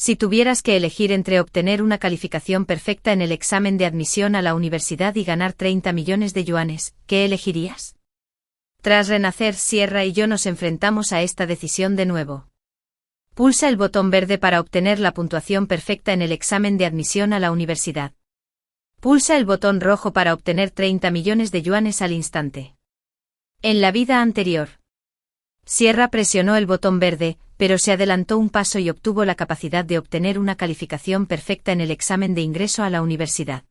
Si tuvieras que elegir entre obtener una calificación perfecta en el examen de admisión a la universidad y ganar 30 millones de yuanes, ¿qué elegirías? Tras renacer, Sierra y yo nos enfrentamos a esta decisión de nuevo. Pulsa el botón verde para obtener la puntuación perfecta en el examen de admisión a la universidad. Pulsa el botón rojo para obtener 30 millones de yuanes al instante. En la vida anterior, Sierra presionó el botón verde, pero se adelantó un paso y obtuvo la capacidad de obtener una calificación perfecta en el examen de ingreso a la universidad.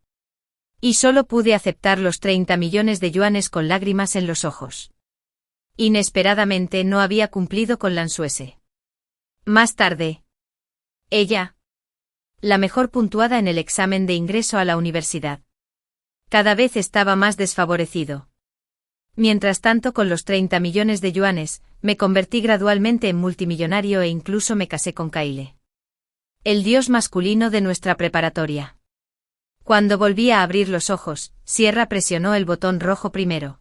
Y solo pude aceptar los 30 millones de yuanes con lágrimas en los ojos. Inesperadamente no había cumplido con Lansuese. Más tarde, ella, la mejor puntuada en el examen de ingreso a la universidad, cada vez estaba más desfavorecido. Mientras tanto, con los 30 millones de yuanes, me convertí gradualmente en multimillonario e incluso me casé con Kyle, el dios masculino de nuestra preparatoria. Cuando volví a abrir los ojos, Sierra presionó el botón rojo primero.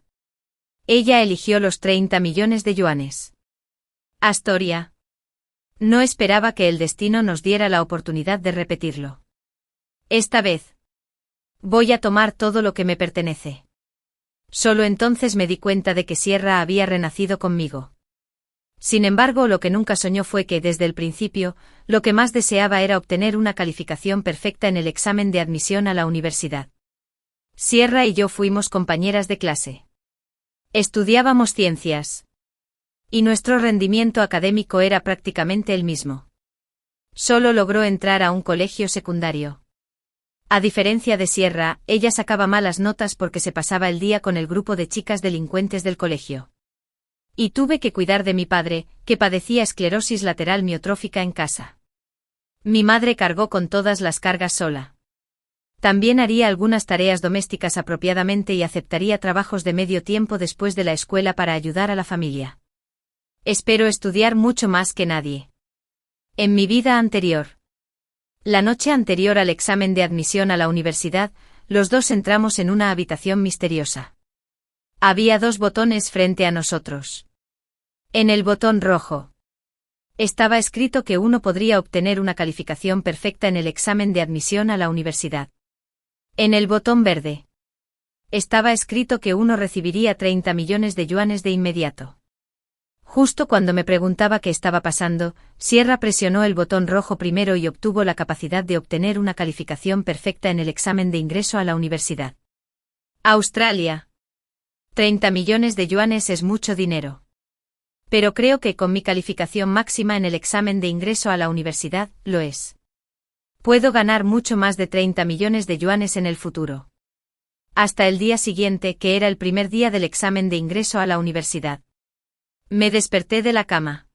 Ella eligió los 30 millones de yuanes. Astoria. No esperaba que el destino nos diera la oportunidad de repetirlo. Esta vez, voy a tomar todo lo que me pertenece. Solo entonces me di cuenta de que Sierra había renacido conmigo. Sin embargo, lo que nunca soñó fue que, desde el principio, lo que más deseaba era obtener una calificación perfecta en el examen de admisión a la universidad. Sierra y yo fuimos compañeras de clase. Estudiábamos ciencias. Y nuestro rendimiento académico era prácticamente el mismo. Solo logró entrar a un colegio secundario. A diferencia de Sierra, ella sacaba malas notas porque se pasaba el día con el grupo de chicas delincuentes del colegio. Y tuve que cuidar de mi padre, que padecía esclerosis lateral miotrófica en casa. Mi madre cargó con todas las cargas sola. También haría algunas tareas domésticas apropiadamente y aceptaría trabajos de medio tiempo después de la escuela para ayudar a la familia. Espero estudiar mucho más que nadie. En mi vida anterior. La noche anterior al examen de admisión a la universidad, los dos entramos en una habitación misteriosa. Había dos botones frente a nosotros. En el botón rojo estaba escrito que uno podría obtener una calificación perfecta en el examen de admisión a la universidad. En el botón verde estaba escrito que uno recibiría 30 millones de yuanes de inmediato. Justo cuando me preguntaba qué estaba pasando, Sierra presionó el botón rojo primero y obtuvo la capacidad de obtener una calificación perfecta en el examen de ingreso a la universidad. Australia. 30 millones de yuanes es mucho dinero. Pero creo que con mi calificación máxima en el examen de ingreso a la universidad, lo es. Puedo ganar mucho más de 30 millones de yuanes en el futuro. Hasta el día siguiente, que era el primer día del examen de ingreso a la universidad. Me desperté de la cama.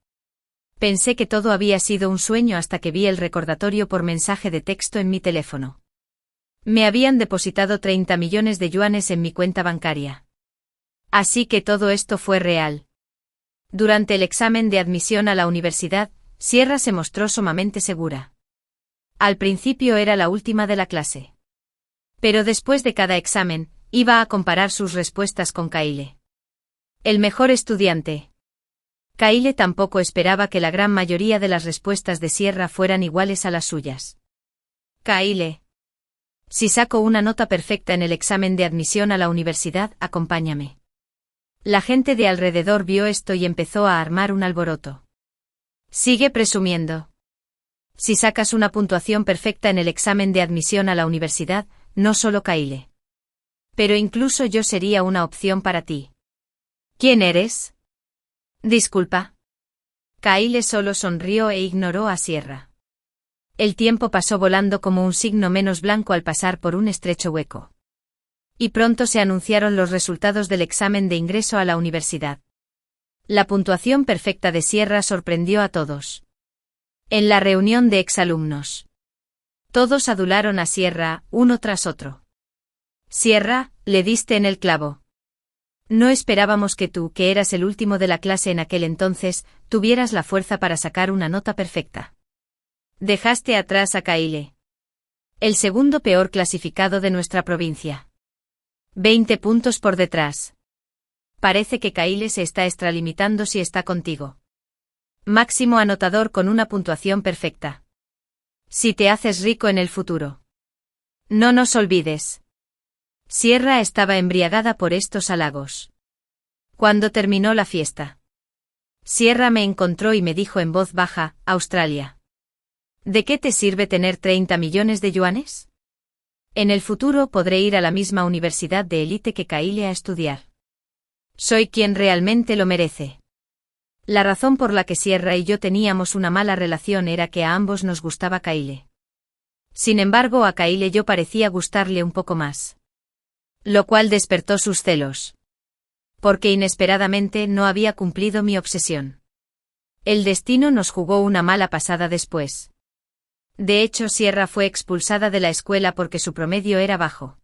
Pensé que todo había sido un sueño hasta que vi el recordatorio por mensaje de texto en mi teléfono. Me habían depositado 30 millones de yuanes en mi cuenta bancaria. Así que todo esto fue real. Durante el examen de admisión a la universidad, Sierra se mostró sumamente segura. Al principio era la última de la clase. Pero después de cada examen, iba a comparar sus respuestas con Kyle, el mejor estudiante. Kyle tampoco esperaba que la gran mayoría de las respuestas de Sierra fueran iguales a las suyas. Kyle. Si saco una nota perfecta en el examen de admisión a la universidad, acompáñame. La gente de alrededor vio esto y empezó a armar un alboroto. Sigue presumiendo. Si sacas una puntuación perfecta en el examen de admisión a la universidad, no solo Kyle. Pero incluso yo sería una opción para ti. ¿Quién eres? Disculpa. Kyle solo sonrió e ignoró a Sierra. El tiempo pasó volando como un signo menos blanco al pasar por un estrecho hueco. Y pronto se anunciaron los resultados del examen de ingreso a la universidad. La puntuación perfecta de Sierra sorprendió a todos. En la reunión de exalumnos, todos adularon a Sierra, uno tras otro. Sierra, le diste en el clavo. No esperábamos que tú, que eras el último de la clase en aquel entonces, tuvieras la fuerza para sacar una nota perfecta. Dejaste atrás a Kyle, el segundo peor clasificado de nuestra provincia. 20 puntos por detrás. Parece que Kyle se está extralimitando si está contigo. Máximo anotador con una puntuación perfecta. Si te haces rico en el futuro. No nos olvides. Sierra estaba embriagada por estos halagos. Cuando terminó la fiesta, Sierra me encontró y me dijo en voz baja: Australia. ¿De qué te sirve tener 30 millones de yuanes? En el futuro podré ir a la misma universidad de élite que Kyle a estudiar. Soy quien realmente lo merece. La razón por la que Sierra y yo teníamos una mala relación era que a ambos nos gustaba Kyle. Sin embargo, a Kyle yo parecía gustarle un poco más. Lo cual despertó sus celos. Porque inesperadamente no había cumplido mi obsesión. El destino nos jugó una mala pasada después. De hecho, Sierra fue expulsada de la escuela porque su promedio era bajo.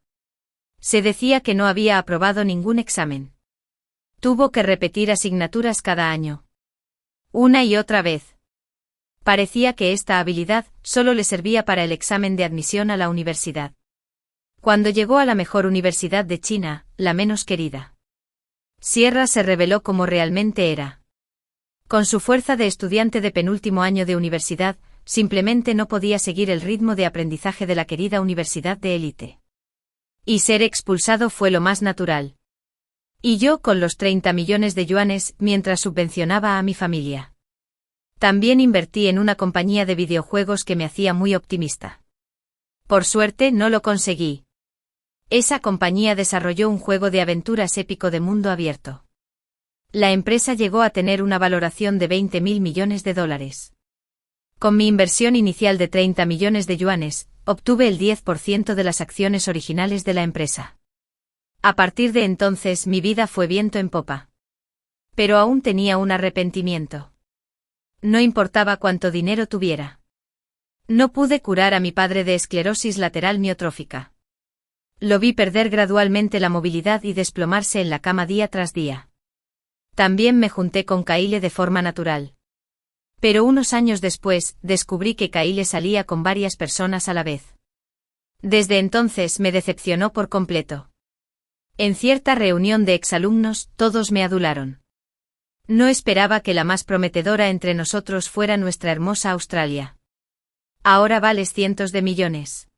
Se decía que no había aprobado ningún examen. Tuvo que repetir asignaturas cada año. Una y otra vez. Parecía que esta habilidad solo le servía para el examen de admisión a la universidad. Cuando llegó a la mejor universidad de China, la menos querida, Sierra se reveló como realmente era. Con su fuerza de estudiante de penúltimo año de universidad, simplemente no podía seguir el ritmo de aprendizaje de la querida universidad de élite. Y ser expulsado fue lo más natural. Y yo con los 30 millones de yuanes mientras subvencionaba a mi familia. También invertí en una compañía de videojuegos que me hacía muy optimista. Por suerte no lo conseguí. Esa compañía desarrolló un juego de aventuras épico de mundo abierto. La empresa llegó a tener una valoración de 20.000 millones de dólares. Con mi inversión inicial de 30 millones de yuanes, obtuve el 10% de las acciones originales de la empresa. A partir de entonces mi vida fue viento en popa. Pero aún tenía un arrepentimiento. No importaba cuánto dinero tuviera. No pude curar a mi padre de esclerosis lateral miotrófica. Lo vi perder gradualmente la movilidad y desplomarse en la cama día tras día. También me junté con Kyle de forma natural. Pero unos años después, descubrí que Kyle salía con varias personas a la vez. Desde entonces me decepcionó por completo. En cierta reunión de exalumnos, todos me adularon. No esperaba que la más prometedora entre nosotros fuera nuestra hermosa Australia. Ahora vales cientos de millones.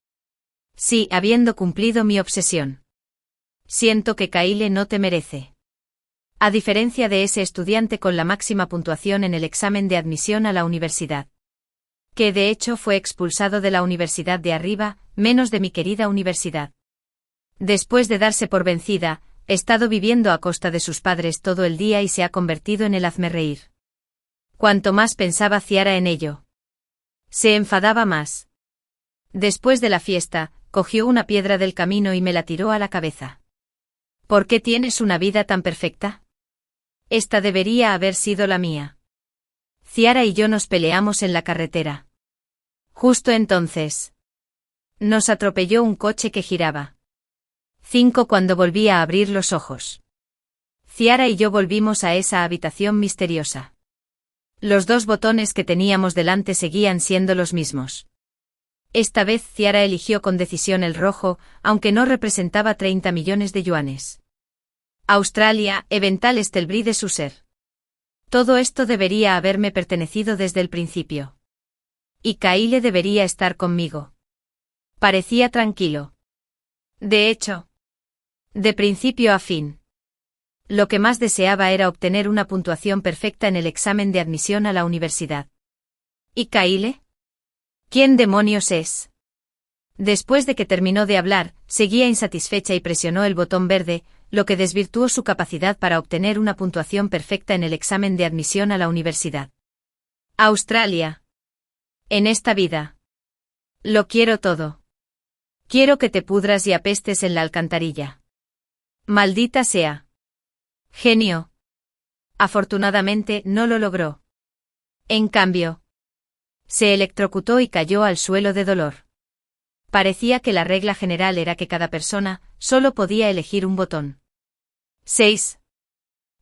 Sí, habiendo cumplido mi obsesión. Siento que Kyle no te merece. A diferencia de ese estudiante con la máxima puntuación en el examen de admisión a la universidad. Que de hecho fue expulsado de la universidad de arriba, menos de mi querida universidad. Después de darse por vencida, he estado viviendo a costa de sus padres todo el día y se ha convertido en el hazmerreír. Cuanto más pensaba Ciara en ello, se enfadaba más. Después de la fiesta, cogió una piedra del camino y me la tiró a la cabeza. ¿Por qué tienes una vida tan perfecta? Esta debería haber sido la mía. Ciara y yo nos peleamos en la carretera. Justo entonces, nos atropelló un coche que giraba. 5 cuando volví a abrir los ojos. Ciara y yo volvimos a esa habitación misteriosa. Los 2 botones que teníamos delante seguían siendo los mismos. Esta vez Ciara eligió con decisión el rojo, aunque no representaba 30 millones de yuanes. Australia, Evental Stelbride Suser. Todo esto debería haberme pertenecido desde el principio. Y Kyle debería estar conmigo. Parecía tranquilo. De hecho, de principio a fin. Lo que más deseaba era obtener una puntuación perfecta en el examen de admisión a la universidad. ¿Y Kyle? ¿Quién demonios es? Después de que terminó de hablar, seguía insatisfecha y presionó el botón verde, lo que desvirtuó su capacidad para obtener una puntuación perfecta en el examen de admisión a la universidad. Australia. En esta vida. Lo quiero todo. Quiero que te pudras y apestes en la alcantarilla. Maldita sea. Genio. Afortunadamente no lo logró. En cambio, se electrocutó y cayó al suelo de dolor. Parecía que la regla general era que cada persona solo podía elegir un botón. 6.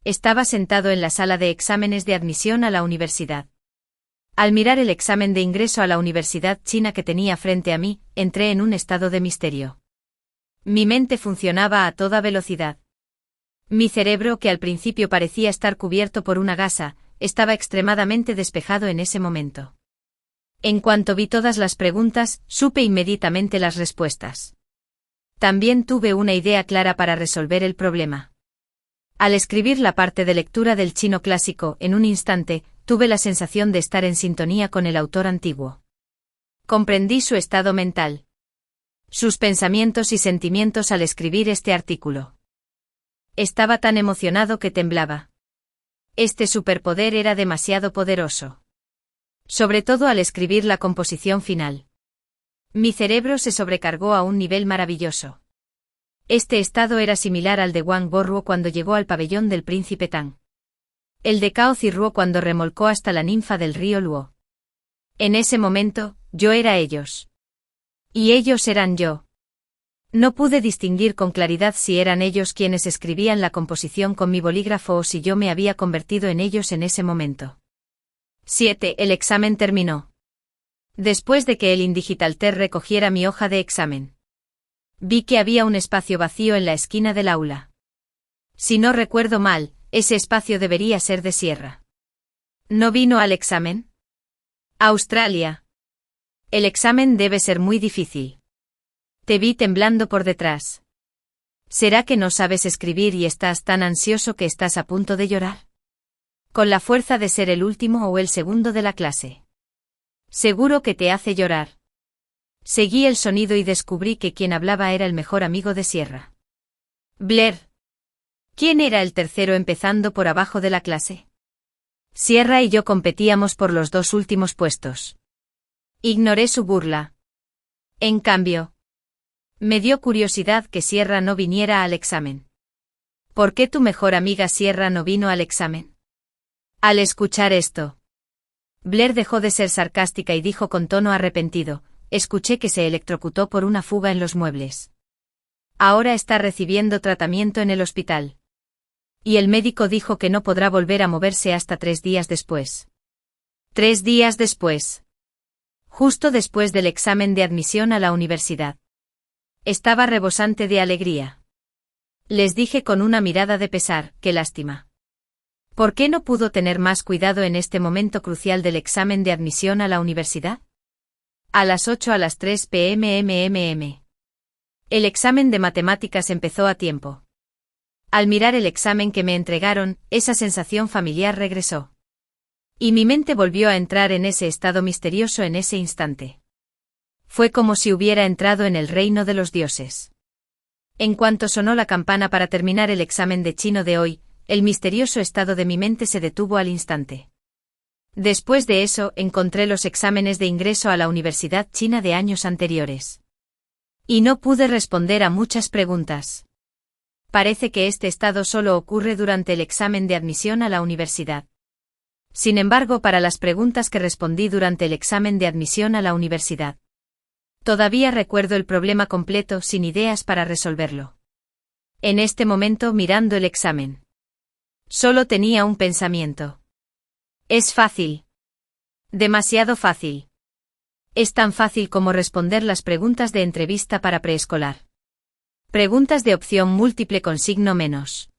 Estaba sentado en la sala de exámenes de admisión a la universidad. Al mirar el examen de ingreso a la universidad china que tenía frente a mí, entré en un estado de misterio. Mi mente funcionaba a toda velocidad. Mi cerebro, que al principio parecía estar cubierto por una gasa, estaba extremadamente despejado en ese momento. En cuanto vi todas las preguntas, supe inmediatamente las respuestas. También tuve una idea clara para resolver el problema. Al escribir la parte de lectura del chino clásico, en un instante, tuve la sensación de estar en sintonía con el autor antiguo. Comprendí su estado mental, sus pensamientos y sentimientos al escribir este artículo. Estaba tan emocionado que temblaba. Este superpoder era demasiado poderoso. Sobre todo al escribir la composición final. Mi cerebro se sobrecargó a un nivel maravilloso. Este estado era similar al de Wang Boruo cuando llegó al pabellón del príncipe Tang. El de Cao Zhiruo cuando remolcó hasta la ninfa del río Luo. En ese momento, yo era ellos. Y ellos eran yo. No pude distinguir con claridad si eran ellos quienes escribían la composición con mi bolígrafo o si yo me había convertido en ellos en ese momento. 7. El examen terminó. Después de que el Indigitalter recogiera mi hoja de examen, vi que había un espacio vacío en la esquina del aula. Si no recuerdo mal, ese espacio debería ser de Sierra. ¿No vino al examen? Australia. El examen debe ser muy difícil. Te vi temblando por detrás. ¿Será que no sabes escribir y estás tan ansioso que estás a punto de llorar? Con la fuerza de ser el último o el segundo de la clase. Seguro que te hace llorar. Seguí el sonido y descubrí que quien hablaba era el mejor amigo de Sierra. Blair. ¿Quién era el tercero empezando por abajo de la clase? Sierra y yo competíamos por los 2 últimos puestos. Ignoré su burla. En cambio, me dio curiosidad que Sierra no viniera al examen. ¿Por qué tu mejor amiga Sierra no vino al examen? Al escuchar esto, Blair dejó de ser sarcástica y dijo con tono arrepentido: escuché que se electrocutó por una fuga en los muebles. Ahora está recibiendo tratamiento en el hospital. Y el médico dijo que no podrá volver a moverse hasta 3 días después. 3 días después. Justo después del examen de admisión a la universidad. Estaba rebosante de alegría. Les dije con una mirada de pesar: qué lástima. ¿Por qué no pudo tener más cuidado en este momento crucial del examen de admisión a la universidad? A las 8 a las 3 p.m. El examen de matemáticas empezó a tiempo. Al mirar el examen que me entregaron, esa sensación familiar regresó. Y mi mente volvió a entrar en ese estado misterioso en ese instante. Fue como si hubiera entrado en el reino de los dioses. En cuanto sonó la campana para terminar el examen de chino de hoy, el misterioso estado de mi mente se detuvo al instante. Después de eso, encontré los exámenes de ingreso a la Universidad China de años anteriores. Y no pude responder a muchas preguntas. Parece que este estado solo ocurre durante el examen de admisión a la universidad. Sin embargo, para las preguntas que respondí durante el examen de admisión a la universidad, todavía recuerdo el problema completo sin ideas para resolverlo. En este momento, mirando el examen, solo tenía un pensamiento. Es fácil. Demasiado fácil. Es tan fácil como responder las preguntas de entrevista para preescolar. Preguntas de opción múltiple con signo menos.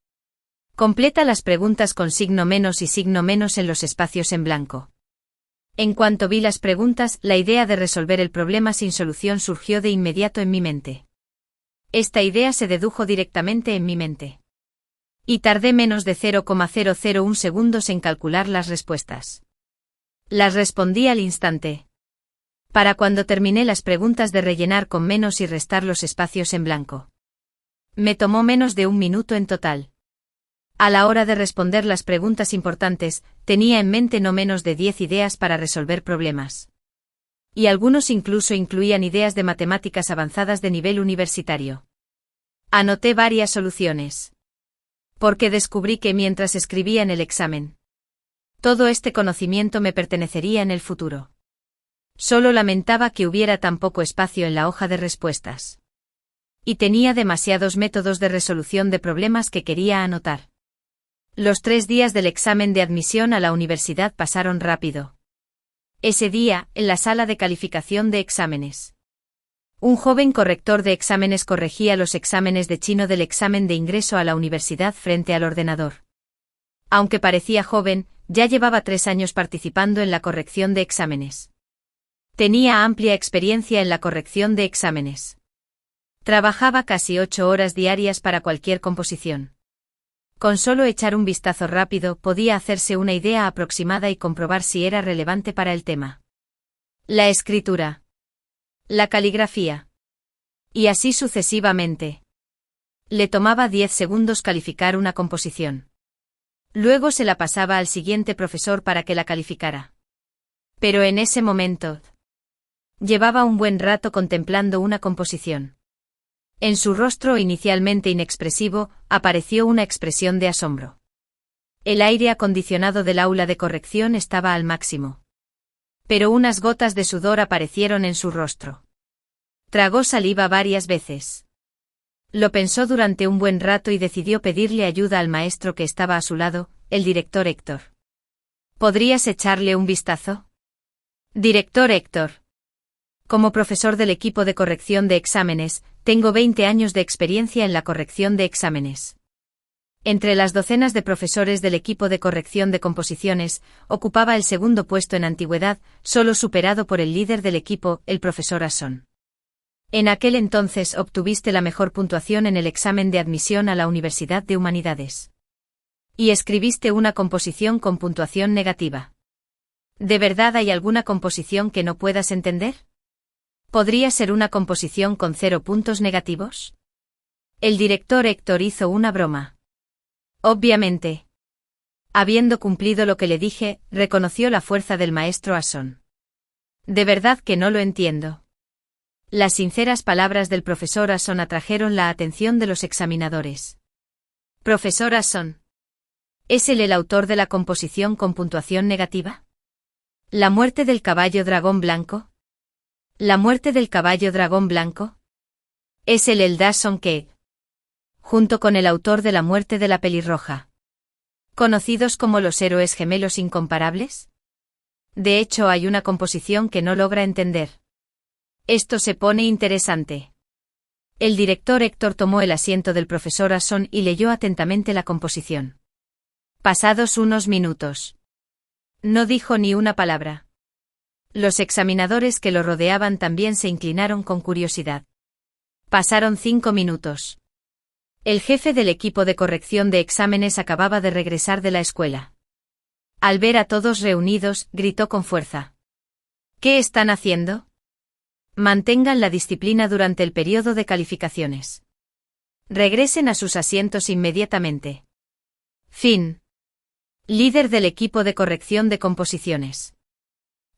Completa las preguntas con signo menos y signo menos en los espacios en blanco. En cuanto vi las preguntas, la idea de resolver el problema sin solución surgió de inmediato en mi mente. Esta idea se dedujo directamente en mi mente. Y tardé menos de 0,001 segundos en calcular las respuestas. Las respondí al instante. Para cuando terminé las preguntas de rellenar con menos y restar los espacios en blanco. Me tomó menos de 1 minuto en total. A la hora de responder las preguntas importantes, tenía en mente no menos de 10 ideas para resolver problemas. Y algunos incluso incluían ideas de matemáticas avanzadas de nivel universitario. Anoté varias soluciones. Porque descubrí que mientras escribía en el examen, todo este conocimiento me pertenecería en el futuro. Solo lamentaba que hubiera tan poco espacio en la hoja de respuestas. Y tenía demasiados métodos de resolución de problemas que quería anotar. Los 3 días del examen de admisión a la universidad pasaron rápido. Ese día, en la sala de calificación de exámenes, un joven corrector de exámenes corregía los exámenes de chino del examen de ingreso a la universidad frente al ordenador. Aunque parecía joven, ya llevaba 3 años participando en la corrección de exámenes. Tenía amplia experiencia en la corrección de exámenes. Trabajaba casi 8 horas diarias para cualquier composición. Con solo echar un vistazo rápido podía hacerse una idea aproximada y comprobar si era relevante para el tema. La escritura. La caligrafía. Y así sucesivamente. Le tomaba 10 segundos calificar una composición. Luego se la pasaba al siguiente profesor para que la calificara. Pero en ese momento, llevaba un buen rato contemplando una composición. En su rostro inicialmente inexpresivo, apareció una expresión de asombro. El aire acondicionado del aula de corrección estaba al máximo. Pero unas gotas de sudor aparecieron en su rostro. Tragó saliva varias veces. Lo pensó durante un buen rato y decidió pedirle ayuda al maestro que estaba a su lado, el director Héctor. ¿Podrías echarle un vistazo? Director Héctor. Como profesor del equipo de corrección de exámenes, tengo 20 años de experiencia en la corrección de exámenes. Entre las docenas de profesores del equipo de corrección de composiciones, ocupaba el segundo puesto en antigüedad, solo superado por el líder del equipo, el profesor Asson. En aquel entonces obtuviste la mejor puntuación en el examen de admisión a la Universidad de Humanidades. Y escribiste una composición con puntuación negativa. ¿De verdad hay alguna composición que no puedas entender? ¿Podría ser una composición con 0 puntos negativos? El director Héctor hizo una broma. Obviamente. Habiendo cumplido lo que le dije, reconoció la fuerza del maestro Asson. De verdad que no lo entiendo. Las sinceras palabras del profesor Asson atrajeron la atención de los examinadores. Profesor Asson. ¿Es él el autor de la composición con puntuación negativa? ¿La muerte del caballo dragón blanco? ¿La muerte del caballo dragón blanco? ¿Es él el Dawson que, junto con el autor de la muerte de la pelirroja, conocidos como los héroes gemelos incomparables? De hecho, hay una composición que no logra entender. Esto se pone interesante. El director Héctor tomó el asiento del profesor Asson y leyó atentamente la composición. Pasados unos minutos, no dijo ni una palabra. Los examinadores que lo rodeaban también se inclinaron con curiosidad. Pasaron 5 minutos. El jefe del equipo de corrección de exámenes acababa de regresar de la escuela. Al ver a todos reunidos, gritó con fuerza. ¿Qué están haciendo? Mantengan la disciplina durante el periodo de calificaciones. Regresen a sus asientos inmediatamente. Fin. Líder del equipo de corrección de composiciones.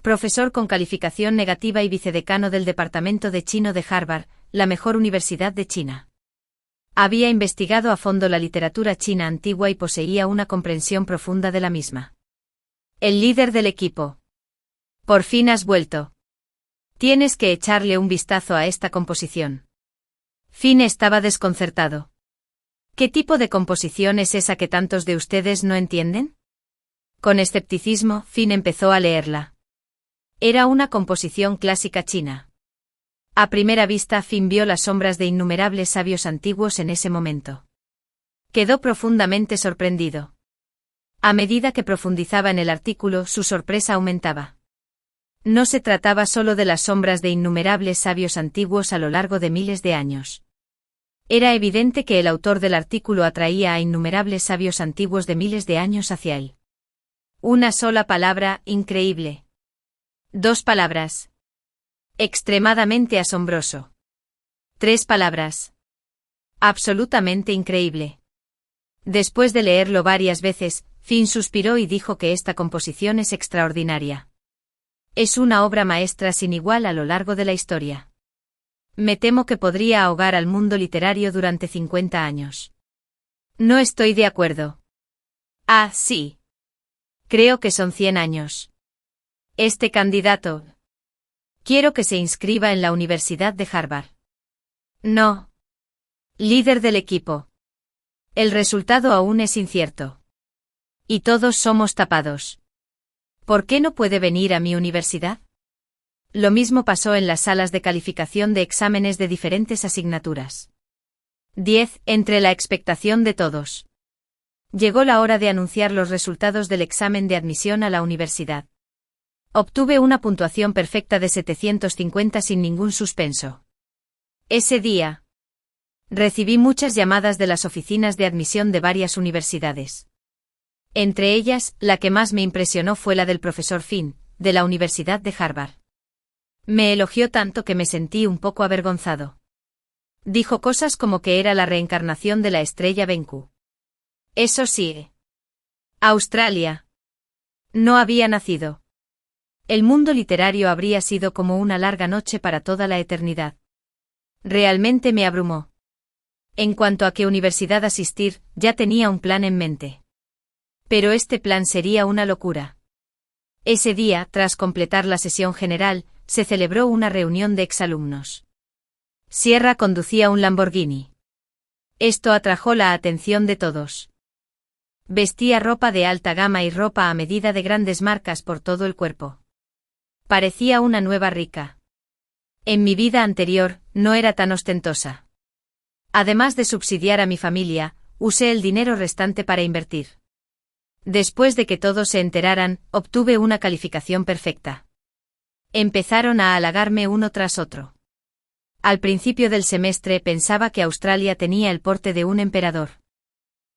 Profesor con calificación negativa y vicedecano del Departamento de Chino de Harvard, la mejor universidad de China. Había investigado a fondo la literatura china antigua y poseía una comprensión profunda de la misma. El líder del equipo. Por fin has vuelto. Tienes que echarle un vistazo a esta composición. Finn estaba desconcertado. ¿Qué tipo de composición es esa que tantos de ustedes no entienden? Con escepticismo, Finn empezó a leerla. Era una composición clásica china. A primera vista, Finn vio las sombras de innumerables sabios antiguos en ese momento. Quedó profundamente sorprendido. A medida que profundizaba en el artículo, su sorpresa aumentaba. No se trataba solo de las sombras de innumerables sabios antiguos a lo largo de miles de años. Era evidente que el autor del artículo atraía a innumerables sabios antiguos de miles de años hacia él. Una sola palabra, increíble. 2 palabras. Extremadamente asombroso. 3 palabras. Absolutamente increíble. Después de leerlo varias veces, Finn suspiró y dijo que esta composición es extraordinaria. Es una obra maestra sin igual a lo largo de la historia. Me temo que podría ahogar al mundo literario durante 50 años. No estoy de acuerdo. Ah, sí. Creo que son 100 años. Este candidato. Quiero que se inscriba en la Universidad de Harvard. No. Líder del equipo. El resultado aún es incierto. Y todos somos tapados. ¿Por qué no puede venir a mi universidad? Lo mismo pasó en las salas de calificación de exámenes de diferentes asignaturas. 10. Entre la expectación de todos. Llegó la hora de anunciar los resultados del examen de admisión a la universidad. Obtuve una puntuación perfecta de 750 sin ningún suspenso. Ese día, recibí muchas llamadas de las oficinas de admisión de varias universidades. Entre ellas, la que más me impresionó fue la del profesor Finn, de la Universidad de Harvard. Me elogió tanto que me sentí un poco avergonzado. Dijo cosas como que era la reencarnación de la estrella Bennu. Eso sí. Australia. No había nacido. El mundo literario habría sido como una larga noche para toda la eternidad. Realmente me abrumó. En cuanto a qué universidad asistir, ya tenía un plan en mente. Pero este plan sería una locura. Ese día, tras completar la sesión general, se celebró una reunión de exalumnos. Sierra conducía un Lamborghini. Esto atrajo la atención de todos. Vestía ropa de alta gama y ropa a medida de grandes marcas por todo el cuerpo. Parecía una nueva rica. En mi vida anterior, no era tan ostentosa. Además de subsidiar a mi familia, usé el dinero restante para invertir. Después de que todos se enteraran, obtuve una calificación perfecta. Empezaron a halagarme uno tras otro. Al principio del semestre pensaba que Australia tenía el porte de un emperador.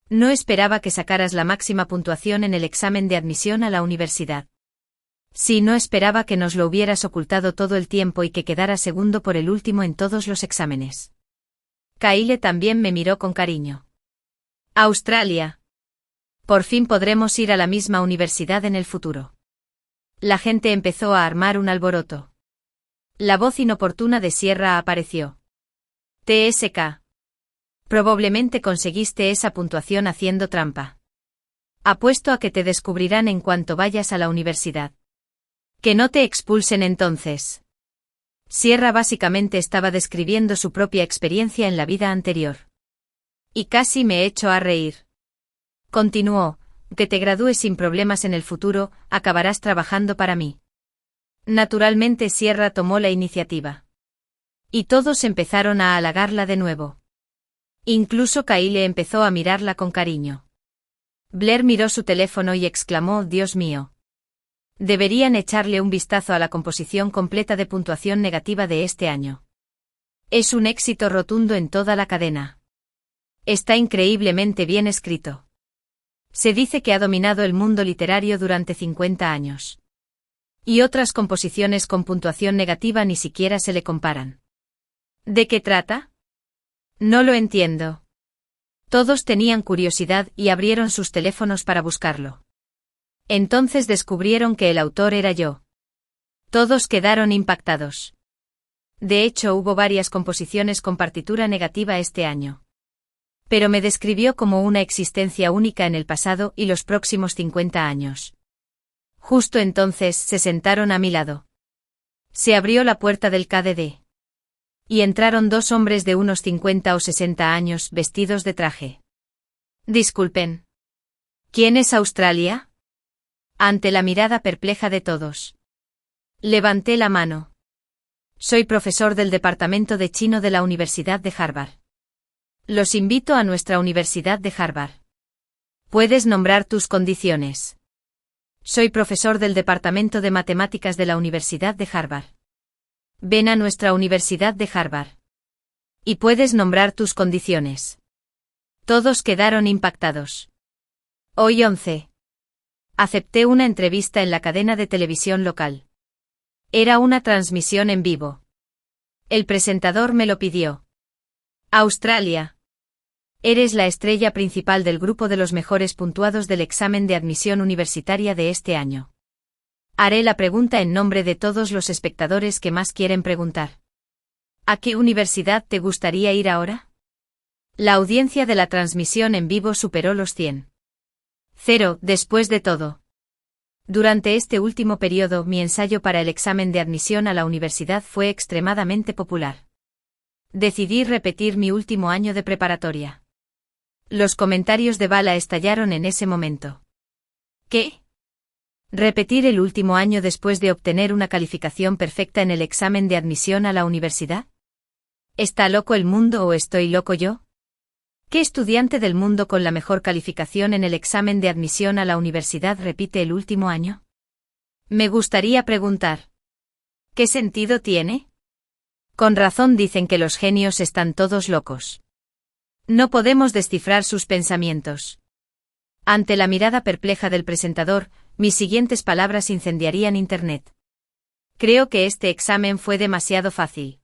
No esperaba que sacaras la máxima puntuación en el examen de admisión a la universidad. Sí, no esperaba que nos lo hubieras ocultado todo el tiempo y que quedara segundo por el último en todos los exámenes. Kyle también me miró con cariño. Australia. Por fin podremos ir a la misma universidad en el futuro. La gente empezó a armar un alboroto. La voz inoportuna de Sierra apareció. TSK. Probablemente conseguiste esa puntuación haciendo trampa. Apuesto a que te descubrirán en cuanto vayas a la universidad. Que no te expulsen entonces. Sierra básicamente estaba describiendo su propia experiencia en la vida anterior. Y casi me echo a reír. Continuó, que te gradúes sin problemas en el futuro, acabarás trabajando para mí. Naturalmente Sierra tomó la iniciativa. Y todos empezaron a halagarla de nuevo. Incluso Kyle empezó a mirarla con cariño. Blair miró su teléfono y exclamó: Dios mío. Deberían echarle un vistazo a la composición completa de puntuación negativa de este año. Es un éxito rotundo en toda la cadena. Está increíblemente bien escrito. Se dice que ha dominado el mundo literario durante 50 años. Y otras composiciones con puntuación negativa ni siquiera se le comparan. ¿De qué trata? No lo entiendo. Todos tenían curiosidad y abrieron sus teléfonos para buscarlo. Entonces descubrieron que el autor era yo. Todos quedaron impactados. De hecho, hubo varias composiciones con partitura negativa este año. Pero me describió como una existencia única en el pasado y los próximos 50 años. Justo entonces se sentaron a mi lado. Se abrió la puerta del KDD. Y entraron dos hombres de unos 50 o 60 años vestidos de traje. Disculpen. ¿Quién es Australia? Ante la mirada perpleja de todos. Levanté la mano. Soy profesor del Departamento de Chino de la Universidad de Harvard. Los invito a nuestra Universidad de Harvard. Puedes nombrar tus condiciones. Soy profesor del Departamento de Matemáticas de la Universidad de Harvard. Ven a nuestra Universidad de Harvard. Y puedes nombrar tus condiciones. Todos quedaron impactados. Hoy 11. Acepté una entrevista en la cadena de televisión local. Era una transmisión en vivo. El presentador me lo pidió. Australia. Eres la estrella principal del grupo de los mejores puntuados del examen de admisión universitaria de este año. Haré la pregunta en nombre de todos los espectadores que más quieren preguntar. ¿A qué universidad te gustaría ir ahora? La audiencia de la transmisión en vivo superó los 100. Después de todo. Durante este último periodo, mi ensayo para el examen de admisión a la universidad fue extremadamente popular. Decidí repetir mi último año de preparatoria. Los comentarios de bala estallaron en ese momento. ¿Qué? ¿Repetir el último año después de obtener una calificación perfecta en el examen de admisión a la universidad? ¿Está loco el mundo o estoy loco yo? ¿Qué estudiante del mundo con la mejor calificación en el examen de admisión a la universidad repite el último año? Me gustaría preguntar. ¿Qué sentido tiene? Con razón dicen que los genios están todos locos. No podemos descifrar sus pensamientos. Ante la mirada perpleja del presentador, mis siguientes palabras incendiarían Internet. Creo que este examen fue demasiado fácil.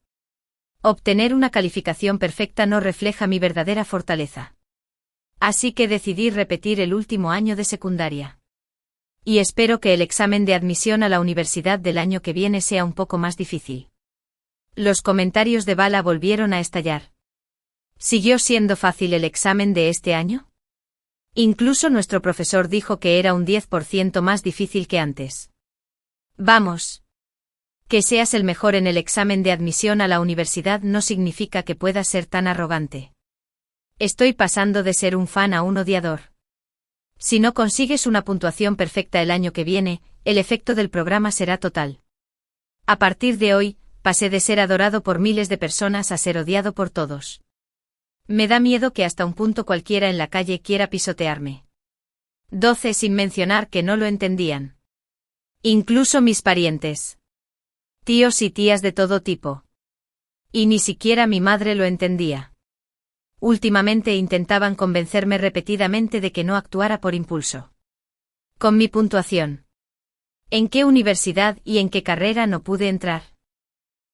Obtener una calificación perfecta no refleja mi verdadera fortaleza. Así que decidí repetir el último año de secundaria. Y espero que el examen de admisión a la universidad del año que viene sea un poco más difícil. Los comentarios de Bala volvieron a estallar. ¿Siguió siendo fácil el examen de este año? Incluso nuestro profesor dijo que era un 10% más difícil que antes. Vamos. Que seas el mejor en el examen de admisión a la universidad no significa que puedas ser tan arrogante. Estoy pasando de ser un fan a un odiador. Si no consigues una puntuación perfecta el año que viene, el efecto del programa será total. A partir de hoy, pasé de ser adorado por miles de personas a ser odiado por todos. Me da miedo que hasta un punto cualquiera en la calle quiera pisotearme. 12 sin mencionar que no lo entendían. Incluso mis parientes. Tíos y tías de todo tipo. Y ni siquiera mi madre lo entendía. Últimamente intentaban convencerme repetidamente de que no actuara por impulso. Con mi puntuación. ¿En qué universidad y en qué carrera no pude entrar?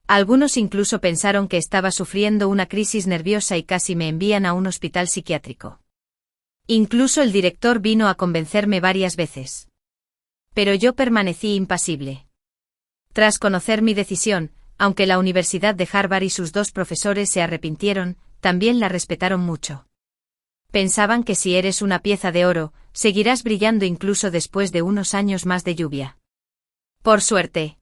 Algunos incluso pensaron que estaba sufriendo una crisis nerviosa y casi me envían a un hospital psiquiátrico. Incluso el director vino a convencerme varias veces. Pero yo permanecí impasible. Tras conocer mi decisión, aunque la Universidad de Harvard y sus 2 profesores se arrepintieron, también la respetaron mucho. Pensaban que si eres una pieza de oro, seguirás brillando incluso después de unos años más de lluvia. Por suerte.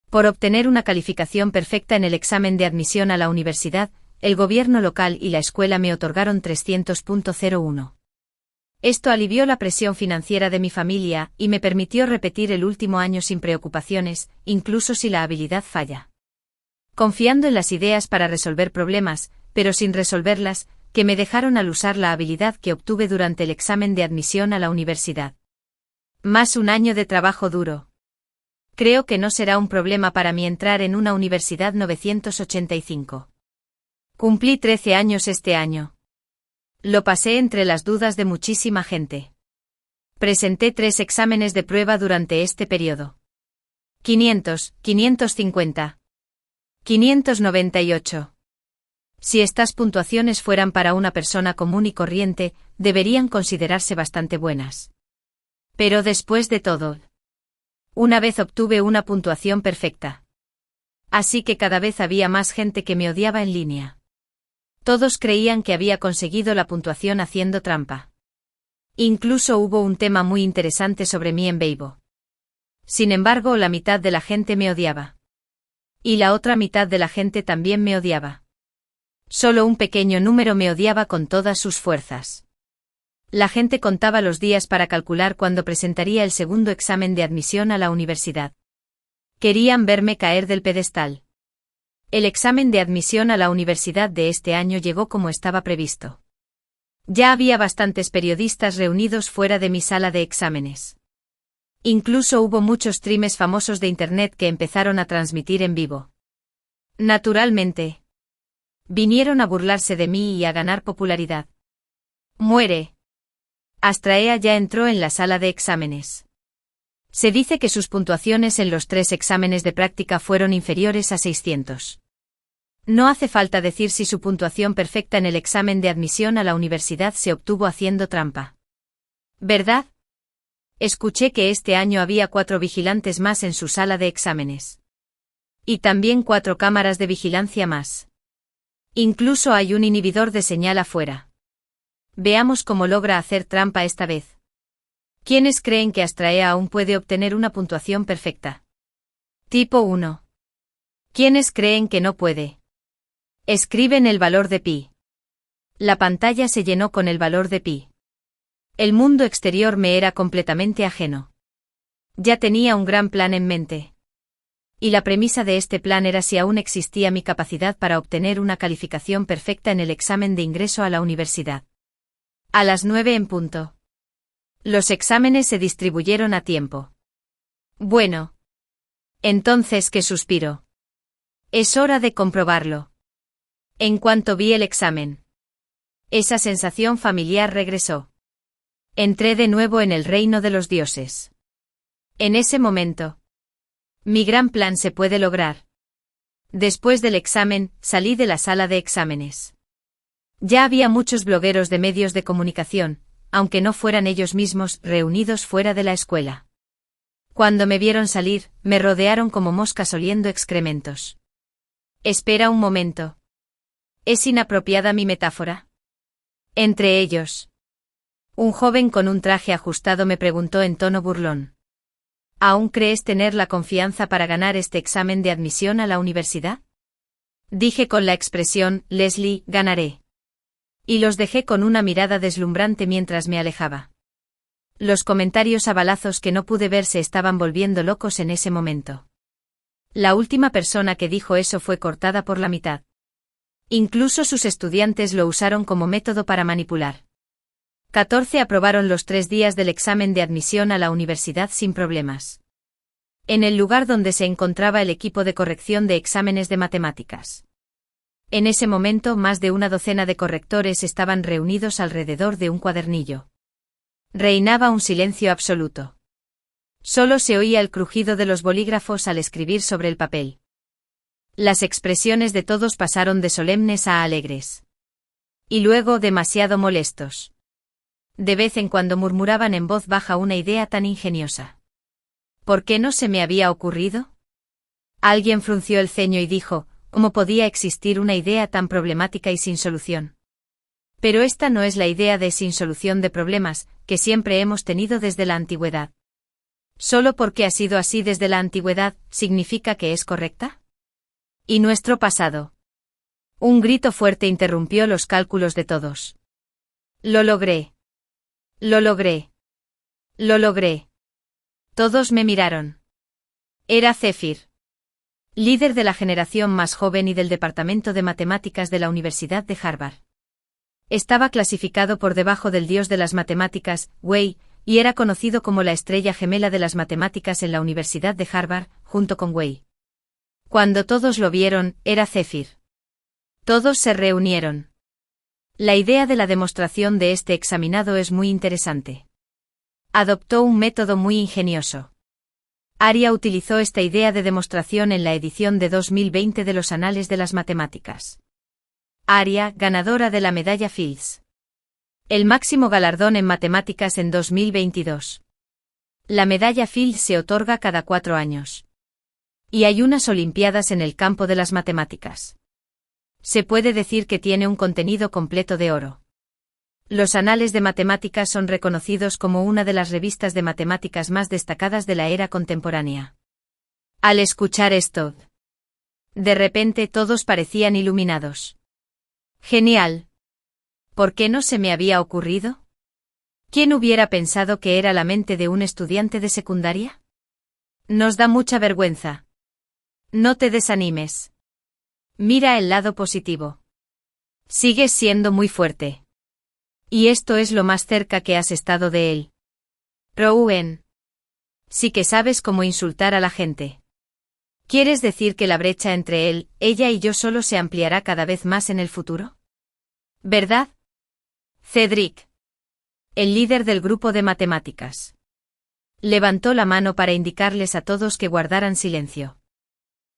Por obtener una calificación perfecta en el examen de admisión a la universidad, el gobierno local y la escuela me otorgaron 300.01. Esto alivió la presión financiera de mi familia y me permitió repetir el último año sin preocupaciones, incluso si la habilidad falla. Confiando en las ideas para resolver problemas, pero sin resolverlas, que me dejaron al usar la habilidad que obtuve durante el examen de admisión a la universidad. Más un año de trabajo duro. Creo que no será un problema para mí entrar en una universidad 985. Cumplí 13 años este año. Lo pasé entre las dudas de muchísima gente. Presenté 3 exámenes de prueba durante este periodo. 500, 550. 598. Si estas puntuaciones fueran para una persona común y corriente, deberían considerarse bastante buenas. Pero después de todo, una vez obtuve una puntuación perfecta. Así que cada vez había más gente que me odiaba en línea. Todos creían que había conseguido la puntuación haciendo trampa. Incluso hubo un tema muy interesante sobre mí en Weibo. Sin embargo, la mitad de la gente me odiaba. Y la otra mitad de la gente también me odiaba. Solo un pequeño número me odiaba con todas sus fuerzas. La gente contaba los días para calcular cuándo presentaría el segundo examen de admisión a la universidad. Querían verme caer del pedestal. El examen de admisión a la universidad de este año llegó como estaba previsto. Ya había bastantes periodistas reunidos fuera de mi sala de exámenes. Incluso hubo muchos streamers famosos de Internet que empezaron a transmitir en vivo. Naturalmente. Vinieron a burlarse de mí y a ganar popularidad. Muere. Astraea ya entró en la sala de exámenes. Se dice que sus puntuaciones en los 3 exámenes de práctica fueron inferiores a 600. No hace falta decir si su puntuación perfecta en el examen de admisión a la universidad se obtuvo haciendo trampa. ¿Verdad? Escuché que este año había 4 vigilantes más en su sala de exámenes. Y también 4 cámaras de vigilancia más. Incluso hay un inhibidor de señal afuera. Veamos cómo logra hacer trampa esta vez. ¿Quiénes creen que Astraea aún puede obtener una puntuación perfecta? Tipo 1. ¿Quiénes creen que no puede? Escriben el valor de pi. La pantalla se llenó con el valor de pi. El mundo exterior me era completamente ajeno. Ya tenía un gran plan en mente. Y la premisa de este plan era si aún existía mi capacidad para obtener una calificación perfecta en el examen de ingreso a la universidad. A las 9 en punto. Los exámenes se distribuyeron a tiempo. Bueno. Entonces que suspiró. Es hora de comprobarlo. En cuanto vi el examen, esa sensación familiar regresó. Entré de nuevo en el reino de los dioses. En ese momento, mi gran plan se puede lograr. Después del examen, salí de la sala de exámenes. Ya había muchos blogueros de medios de comunicación, aunque no fueran ellos mismos, reunidos fuera de la escuela. Cuando me vieron salir, me rodearon como moscas oliendo excrementos. Espera un momento. ¿Es inapropiada mi metáfora? Entre ellos, un joven con un traje ajustado me preguntó en tono burlón. ¿Aún crees tener la confianza para ganar este examen de admisión a la universidad? Dije con la expresión, Leslie, ganaré. Y los dejé con una mirada deslumbrante mientras me alejaba. Los comentarios a balazos que no pude ver se estaban volviendo locos en ese momento. La última persona que dijo eso fue cortada por la mitad. Incluso sus estudiantes lo usaron como método para manipular. 14 aprobaron los 3 días del examen de admisión a la universidad sin problemas. En el lugar donde se encontraba el equipo de corrección de exámenes de matemáticas. En ese momento más de una docena de correctores estaban reunidos alrededor de un cuadernillo. Reinaba un silencio absoluto. Solo se oía el crujido de los bolígrafos al escribir sobre el papel. Las expresiones de todos pasaron de solemnes a alegres. Y luego demasiado molestos. De vez en cuando murmuraban en voz baja una idea tan ingeniosa. ¿Por qué no se me había ocurrido? Alguien frunció el ceño y dijo, ¿cómo podía existir una idea tan problemática y sin solución? Pero esta no es la idea de sin solución de problemas, que siempre hemos tenido desde la antigüedad. ¿Solo porque ha sido así desde la antigüedad, significa que es correcta? ¿Y nuestro pasado? Un grito fuerte interrumpió los cálculos de todos. Lo logré. Lo logré. Lo logré. Todos me miraron. Era Zephyr, líder de la generación más joven y del departamento de matemáticas de la Universidad de Harvard. Estaba clasificado por debajo del dios de las matemáticas, Wei, y era conocido como la estrella gemela de las matemáticas en la Universidad de Harvard, junto con Wei. Cuando todos lo vieron, era Zephyr. Todos se reunieron. La idea de la demostración de este examinado es muy interesante. Adoptó un método muy ingenioso. Aria utilizó esta idea de demostración en la edición de 2020 de los Anales de las Matemáticas. Aria, ganadora de la medalla Fields. El máximo galardón en matemáticas en 2022. La medalla Fields se otorga cada 4 años. Y hay unas Olimpiadas en el campo de las matemáticas. Se puede decir que tiene un contenido completo de oro. Los Anales de Matemáticas son reconocidos como una de las revistas de matemáticas más destacadas de la era contemporánea. Al escuchar esto, de repente todos parecían iluminados. Genial. ¿Por qué no se me había ocurrido? ¿Quién hubiera pensado que era la mente de un estudiante de secundaria? Nos da mucha vergüenza. No te desanimes. Mira el lado positivo. Sigues siendo muy fuerte. Y esto es lo más cerca que has estado de él. Rowan. Sí que sabes cómo insultar a la gente. ¿Quieres decir que la brecha entre él, ella y yo solo se ampliará cada vez más en el futuro? ¿Verdad? Cedric. El líder del grupo de matemáticas. Levantó la mano para indicarles a todos que guardaran silencio.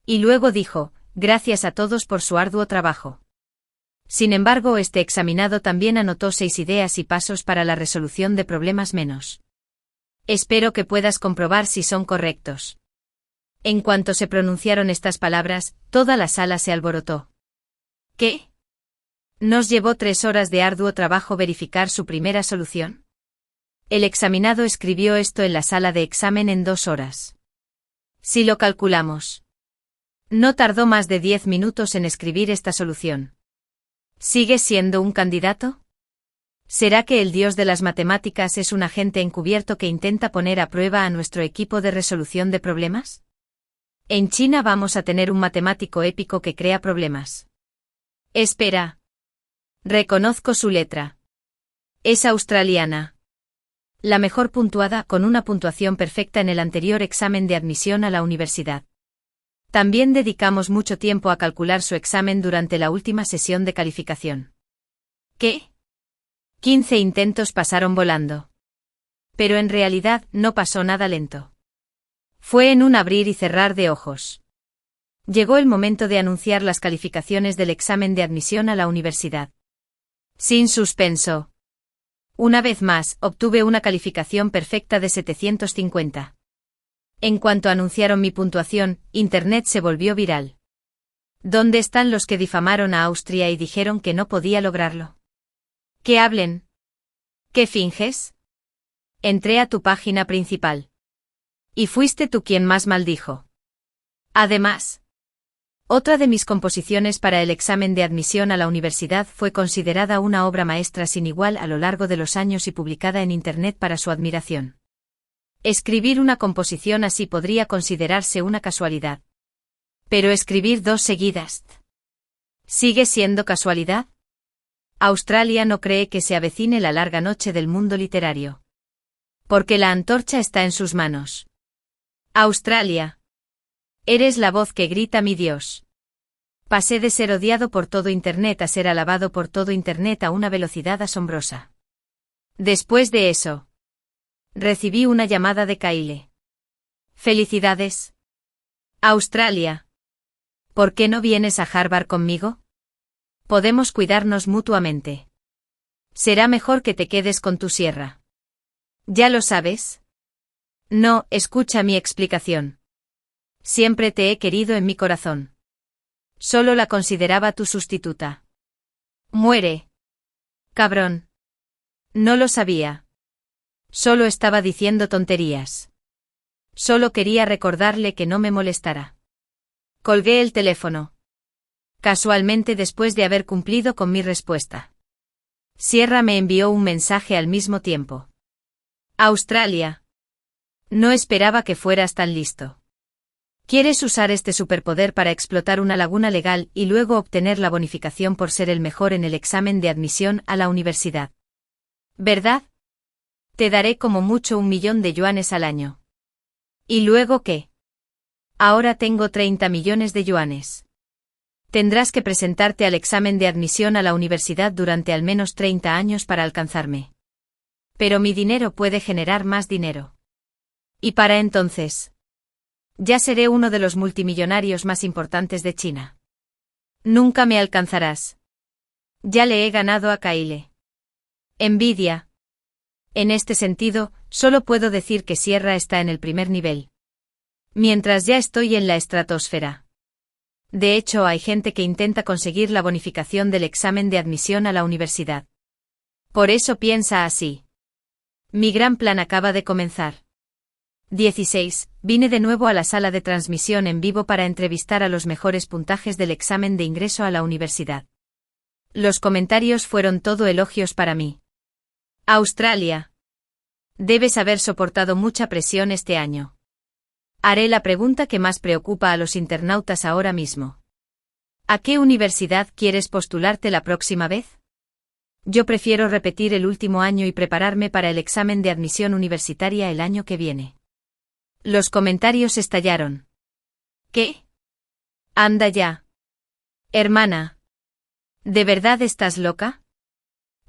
Y luego dijo, gracias a todos por su arduo trabajo. Sin embargo, este examinado también anotó 6 ideas y pasos para la resolución de problemas menos. Espero que puedas comprobar si son correctos. En cuanto se pronunciaron estas palabras, toda la sala se alborotó. ¿Qué? ¿Nos llevó 3 horas de arduo trabajo verificar su primera solución? El examinado escribió esto en la sala de examen en 2 horas. Si lo calculamos. No tardó más de 10 minutos en escribir esta solución. ¿Sigue siendo un candidato? ¿Será que el dios de las matemáticas es un agente encubierto que intenta poner a prueba a nuestro equipo de resolución de problemas? En China vamos a tener un matemático épico que crea problemas. Espera. Reconozco su letra. Es australiana. La mejor puntuada, con una puntuación perfecta en el anterior examen de admisión a la universidad. También dedicamos mucho tiempo a calcular su examen durante la última sesión de calificación. ¿Qué? 15 intentos pasaron volando. Pero en realidad no pasó nada lento. Fue en un abrir y cerrar de ojos. Llegó el momento de anunciar las calificaciones del examen de admisión a la universidad. Sin suspenso. Una vez más, obtuve una calificación perfecta de 750. En cuanto anunciaron mi puntuación, Internet se volvió viral. ¿Dónde están los que difamaron a Austria y dijeron que no podía lograrlo? ¿Que hablen? ¿Qué finges? Entré a tu página principal. Y fuiste tú quien más maldijo. Además, otra de mis composiciones para el examen de admisión a la universidad fue considerada una obra maestra sin igual a lo largo de los años y publicada en Internet para su admiración. Escribir una composición así podría considerarse una casualidad. Pero escribir 2 seguidas. ¿Sigue siendo casualidad? Australia no cree que se avecine la larga noche del mundo literario. Porque la antorcha está en sus manos. Australia. Eres la voz que grita mi Dios. Pasé de ser odiado por todo Internet a ser alabado por todo Internet a una velocidad asombrosa. Después de eso, recibí una llamada de Kyle. Felicidades. Australia. ¿Por qué no vienes a Harvard conmigo? Podemos cuidarnos mutuamente. Será mejor que te quedes con tu sierra. ¿Ya lo sabes? No, escucha mi explicación. Siempre te he querido en mi corazón. Solo la consideraba tu sustituta. Muere. Cabrón. No lo sabía. Solo estaba diciendo tonterías. Solo quería recordarle que no me molestara. Colgué el teléfono. Casualmente después de haber cumplido con mi respuesta. Sierra me envió un mensaje al mismo tiempo. Australia. No esperaba que fueras tan listo. ¿Quieres usar este superpoder para explotar una laguna legal y luego obtener la bonificación por ser el mejor en el examen de admisión a la universidad? ¿Verdad? Te daré como mucho 1 millón de yuanes al año. ¿Y luego qué? Ahora tengo 30 millones de yuanes. Tendrás que presentarte al examen de admisión a la universidad durante al menos 30 años para alcanzarme. Pero mi dinero puede generar más dinero. Y para entonces, ya seré uno de los multimillonarios más importantes de China. Nunca me alcanzarás. Ya le he ganado a Kyle. Envidia. En este sentido, solo puedo decir que Sierra está en el primer nivel. Mientras ya estoy en la estratosfera. De hecho, hay gente que intenta conseguir la bonificación del examen de admisión a la universidad. Por eso piensa así. Mi gran plan acaba de comenzar. 16. Vine de nuevo a la sala de transmisión en vivo para entrevistar a los mejores puntajes del examen de ingreso a la universidad. Los comentarios fueron todo elogios para mí. Australia. Debes haber soportado mucha presión este año. Haré la pregunta que más preocupa a los internautas ahora mismo. ¿A qué universidad quieres postularte la próxima vez? Yo prefiero repetir el último año y prepararme para el examen de admisión universitaria el año que viene. Los comentarios estallaron. ¿Qué? Anda ya. Hermana. ¿De verdad estás loca?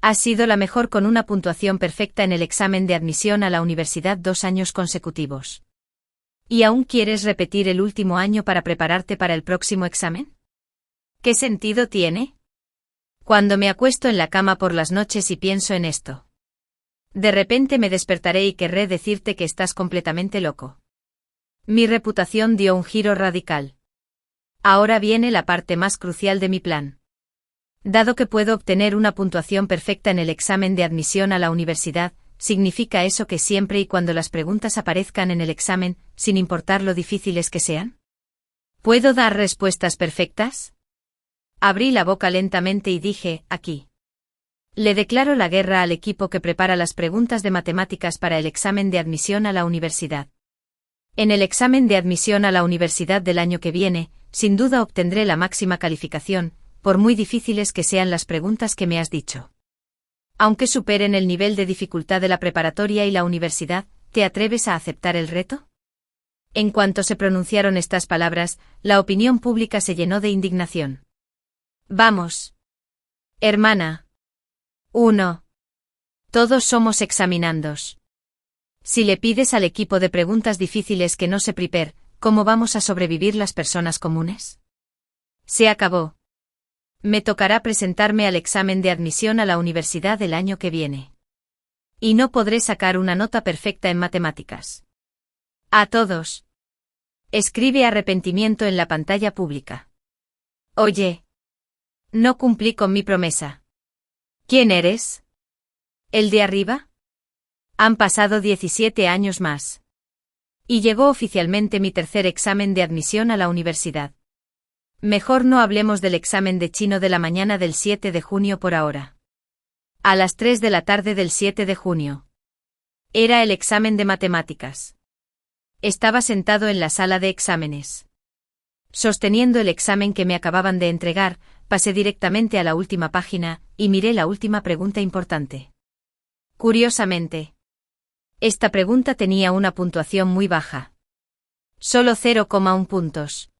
Has sido la mejor con una puntuación perfecta en el examen de admisión a la universidad 2 años consecutivos. ¿Y aún quieres repetir el último año para prepararte para el próximo examen? ¿Qué sentido tiene? Cuando me acuesto en la cama por las noches y pienso en esto. De repente me despertaré y querré decirte que estás completamente loco. Mi reputación dio un giro radical. Ahora viene la parte más crucial de mi plan. Dado que puedo obtener una puntuación perfecta en el examen de admisión a la universidad, ¿significa eso que siempre y cuando las preguntas aparezcan en el examen, sin importar lo difíciles que sean? ¿Puedo dar respuestas perfectas? Abrí la boca lentamente y dije, aquí. Le declaro la guerra al equipo que prepara las preguntas de matemáticas para el examen de admisión a la universidad. En el examen de admisión a la universidad del año que viene, sin duda obtendré la máxima calificación, por muy difíciles que sean las preguntas que me has dicho. Aunque superen el nivel de dificultad de la preparatoria y la universidad, ¿te atreves a aceptar el reto? En cuanto se pronunciaron estas palabras, la opinión pública se llenó de indignación. Vamos. Hermana. 1. Todos somos examinandos. Si le pides al equipo de preguntas difíciles que no se prepare, ¿cómo vamos a sobrevivir las personas comunes? Se acabó. Me tocará presentarme al examen de admisión a la universidad el año que viene. Y no podré sacar una nota perfecta en matemáticas. A todos. Escribe arrepentimiento en la pantalla pública. Oye. No cumplí con mi promesa. ¿Quién eres? ¿El de arriba? Han pasado 17 años más. Y llegó oficialmente mi tercer examen de admisión a la universidad. Mejor no hablemos del examen de chino de la mañana del 7 de junio por ahora. A las 3 de la tarde del 7 de junio. Era el examen de matemáticas. Estaba sentado en la sala de exámenes. Sosteniendo el examen que me acababan de entregar, pasé directamente a la última página, y miré la última pregunta importante. Curiosamente, esta pregunta tenía una puntuación muy baja. Solo 0,1 puntos.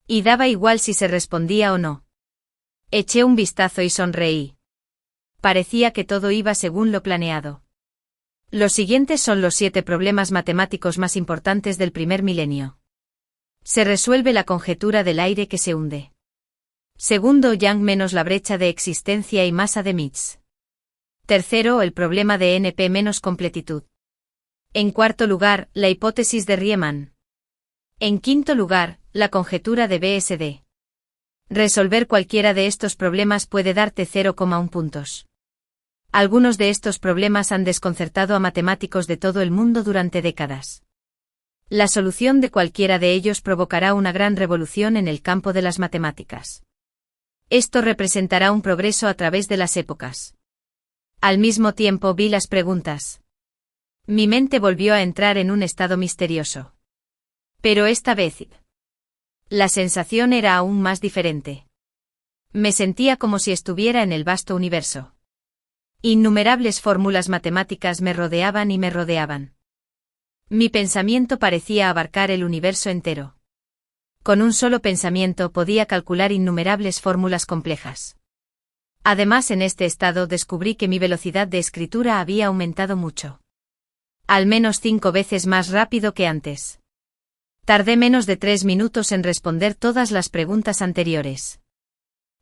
Y daba igual si se respondía o no. Eché un vistazo y sonreí. Parecía que todo iba según lo planeado. Los siguientes son los 7 problemas matemáticos más importantes del primer milenio. Se resuelve la conjetura del aire que se hunde. Segundo, Young menos la brecha de existencia y masa de Mitz. Tercero, el problema de NP menos completitud. En cuarto lugar, la hipótesis de Riemann. En quinto lugar, la conjetura de BSD. Resolver cualquiera de estos problemas puede darte 0,1 puntos. Algunos de estos problemas han desconcertado a matemáticos de todo el mundo durante décadas. La solución de cualquiera de ellos provocará una gran revolución en el campo de las matemáticas. Esto representará un progreso a través de las épocas. Al mismo tiempo vi las preguntas. Mi mente volvió a entrar en un estado misterioso. Pero esta vez, la sensación era aún más diferente. Me sentía como si estuviera en el vasto universo. Innumerables fórmulas matemáticas me rodeaban y me rodeaban. Mi pensamiento parecía abarcar el universo entero. Con un solo pensamiento podía calcular innumerables fórmulas complejas. Además, en este estado descubrí que mi velocidad de escritura había aumentado mucho. Al menos 5 veces más rápido que antes. Tardé menos de 3 minutos en responder todas las preguntas anteriores.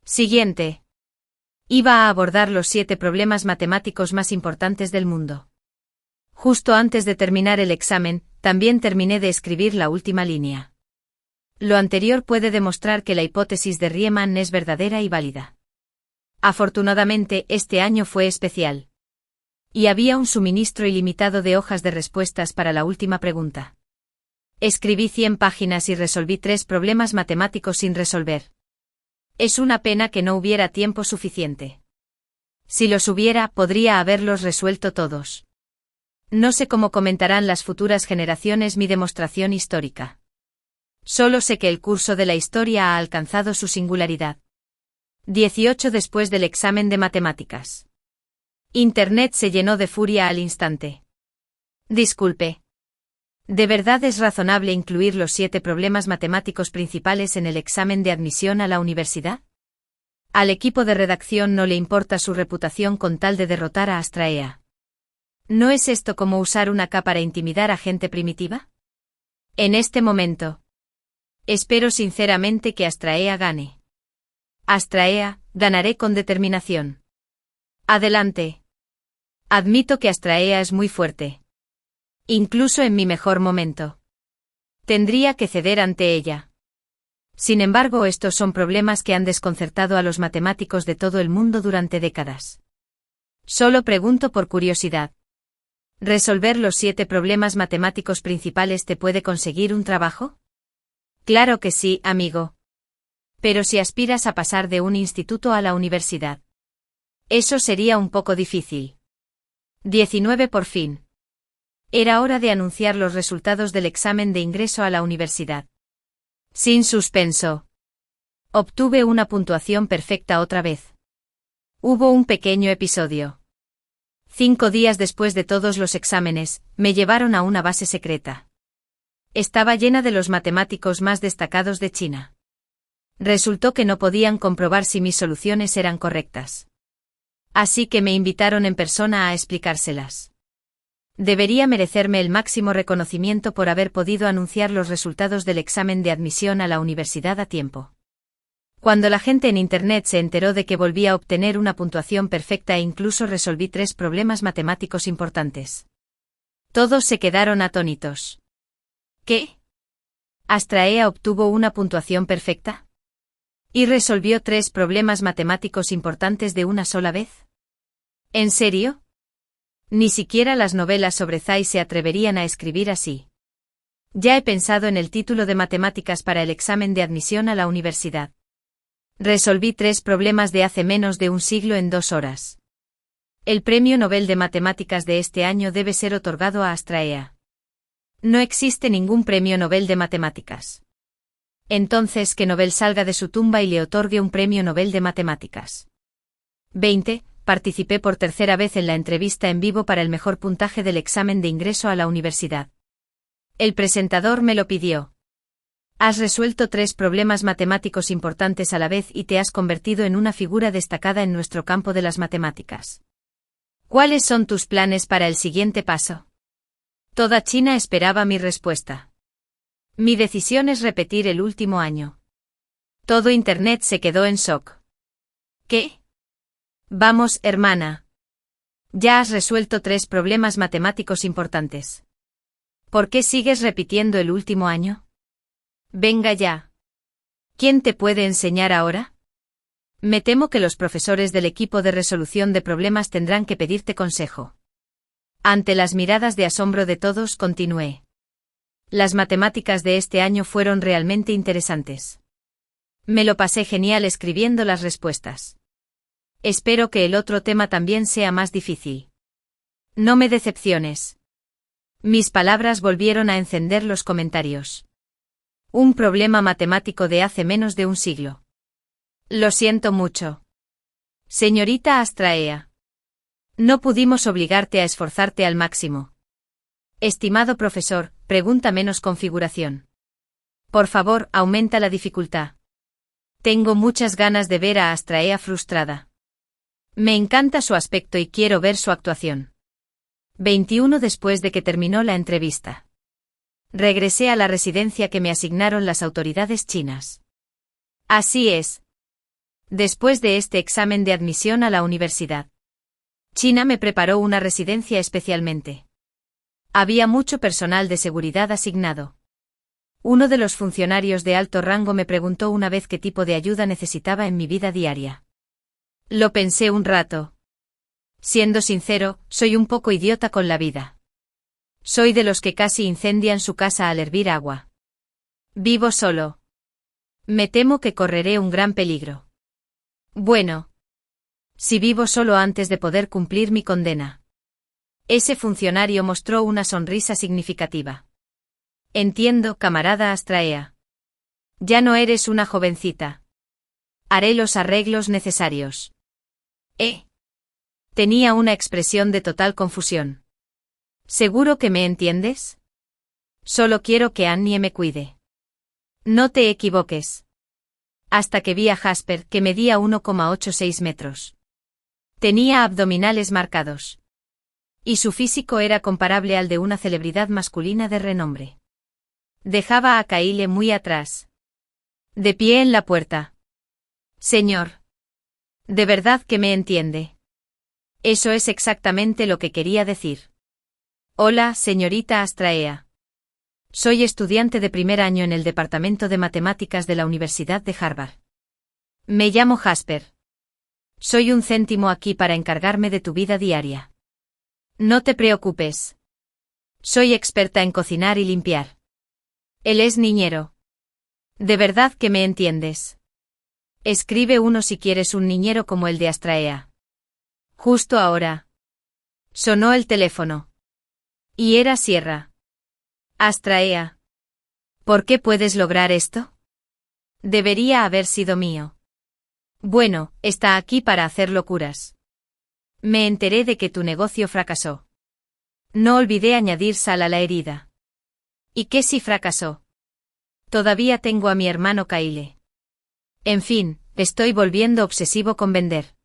Siguiente. Iba a abordar los 7 problemas matemáticos más importantes del mundo. Justo antes de terminar el examen, también terminé de escribir la última línea. Lo anterior puede demostrar que la hipótesis de Riemann es verdadera y válida. Afortunadamente, este año fue especial. Y había un suministro ilimitado de hojas de respuestas para la última pregunta. Escribí 100 páginas y resolví 3 problemas matemáticos sin resolver. Es una pena que no hubiera tiempo suficiente. Si los hubiera, podría haberlos resuelto todos. No sé cómo comentarán las futuras generaciones mi demostración histórica. Solo sé que el curso de la historia ha alcanzado su singularidad. 18 después del examen de matemáticas. Internet se llenó de furia al instante. Disculpe. ¿De verdad es razonable incluir los 7 problemas matemáticos principales en el examen de admisión a la universidad? Al equipo de redacción no le importa su reputación con tal de derrotar a Astraea. ¿No es esto como usar una K para intimidar a gente primitiva? En este momento. Espero sinceramente que Astraea gane. Astraea, ganaré con determinación. Adelante. Admito que Astraea es muy fuerte. Incluso en mi mejor momento. Tendría que ceder ante ella. Sin embargo, estos son problemas que han desconcertado a los matemáticos de todo el mundo durante décadas. Solo pregunto por curiosidad. ¿Resolver los 7 problemas matemáticos principales te puede conseguir un trabajo? Claro que sí, amigo. Pero si aspiras a pasar de un instituto a la universidad. Eso sería un poco difícil. 19 por fin. Era hora de anunciar los resultados del examen de ingreso a la universidad. Sin suspenso. Obtuve una puntuación perfecta otra vez. Hubo un pequeño episodio. 5 días después de todos los exámenes, me llevaron a una base secreta. Estaba llena de los matemáticos más destacados de China. Resultó que no podían comprobar si mis soluciones eran correctas. Así que me invitaron en persona a explicárselas. Debería merecerme el máximo reconocimiento por haber podido anunciar los resultados del examen de admisión a la universidad a tiempo. Cuando la gente en Internet se enteró de que volví a obtener una puntuación perfecta e incluso resolví 3 problemas matemáticos importantes. Todos se quedaron atónitos. ¿Qué? ¿Astraea obtuvo una puntuación perfecta? ¿Y resolvió 3 problemas matemáticos importantes de una sola vez? ¿En serio? Ni siquiera las novelas sobre Zai se atreverían a escribir así. Ya he pensado en el título de matemáticas para el examen de admisión a la universidad. Resolví 3 problemas de hace menos de un siglo en 2 horas. El premio Nobel de Matemáticas de este año debe ser otorgado a Astraea. No existe ningún premio Nobel de Matemáticas. Entonces que Nobel salga de su tumba y le otorgue un premio Nobel de Matemáticas. 20. Participé por tercera vez en la entrevista en vivo para el mejor puntaje del examen de ingreso a la universidad. El presentador me lo pidió. Has resuelto 3 problemas matemáticos importantes a la vez y te has convertido en una figura destacada en nuestro campo de las matemáticas. ¿Cuáles son tus planes para el siguiente paso? Toda China esperaba mi respuesta. Mi decisión es repetir el último año. Todo Internet se quedó en shock. ¿Qué? Vamos, hermana. Ya has resuelto 3 problemas matemáticos importantes. ¿Por qué sigues repitiendo el último año? Venga ya. ¿Quién te puede enseñar ahora? Me temo que los profesores del equipo de resolución de problemas tendrán que pedirte consejo. Ante las miradas de asombro de todos, continué. Las matemáticas de este año fueron realmente interesantes. Me lo pasé genial escribiendo las respuestas. Espero que el otro tema también sea más difícil. No me decepciones. Mis palabras volvieron a encender los comentarios. Un problema matemático de hace menos de un siglo. Lo siento mucho. Señorita Astraea. No pudimos obligarte a esforzarte al máximo. Estimado profesor, pregunta menos configuración. Por favor, aumenta la dificultad. Tengo muchas ganas de ver a Astraea frustrada. Me encanta su aspecto y quiero ver su actuación. 21 Después de que terminó la entrevista. Regresé a la residencia que me asignaron las autoridades chinas. Así es. Después de este examen de admisión a la universidad, China me preparó una residencia especialmente. Había mucho personal de seguridad asignado. Uno de los funcionarios de alto rango me preguntó una vez qué tipo de ayuda necesitaba en mi vida diaria. Lo pensé un rato. Siendo sincero, soy un poco idiota con la vida. Soy de los que casi incendian su casa al hervir agua. Vivo solo. Me temo que correré un gran peligro. Bueno. Si vivo solo antes de poder cumplir mi condena. Ese funcionario mostró una sonrisa significativa. Entiendo, camarada Astraea. Ya no eres una jovencita. Haré los arreglos necesarios. Tenía una expresión de total confusión. ¿Seguro que me entiendes? Solo quiero que Annie me cuide. No te equivoques. Hasta que vi a Jasper, que medía 1,86 metros. Tenía abdominales marcados. Y su físico era comparable al de una celebridad masculina de renombre. Dejaba a Kyle muy atrás. De pie en la puerta. Señor. ¿De verdad que me entiende? Eso es exactamente lo que quería decir. Hola, señorita Astraea. Soy estudiante de primer año en el Departamento de Matemáticas de la Universidad de Harvard. Me llamo Jasper. Soy un céntimo aquí para encargarme de tu vida diaria. No te preocupes. Soy experta en cocinar y limpiar. Él es niñero. ¿De verdad que me entiendes? Escribe uno si quieres un niñero como el de Astraea. Justo ahora. Sonó el teléfono. Y era Sierra. Astraea. ¿Por qué puedes lograr esto? Debería haber sido mío. Bueno, está aquí para hacer locuras. Me enteré de que tu negocio fracasó. No olvidé añadir sal a la herida. ¿Y qué si fracasó? Todavía tengo a mi hermano Kyle. En fin, estoy volviendo obsesivo con vender.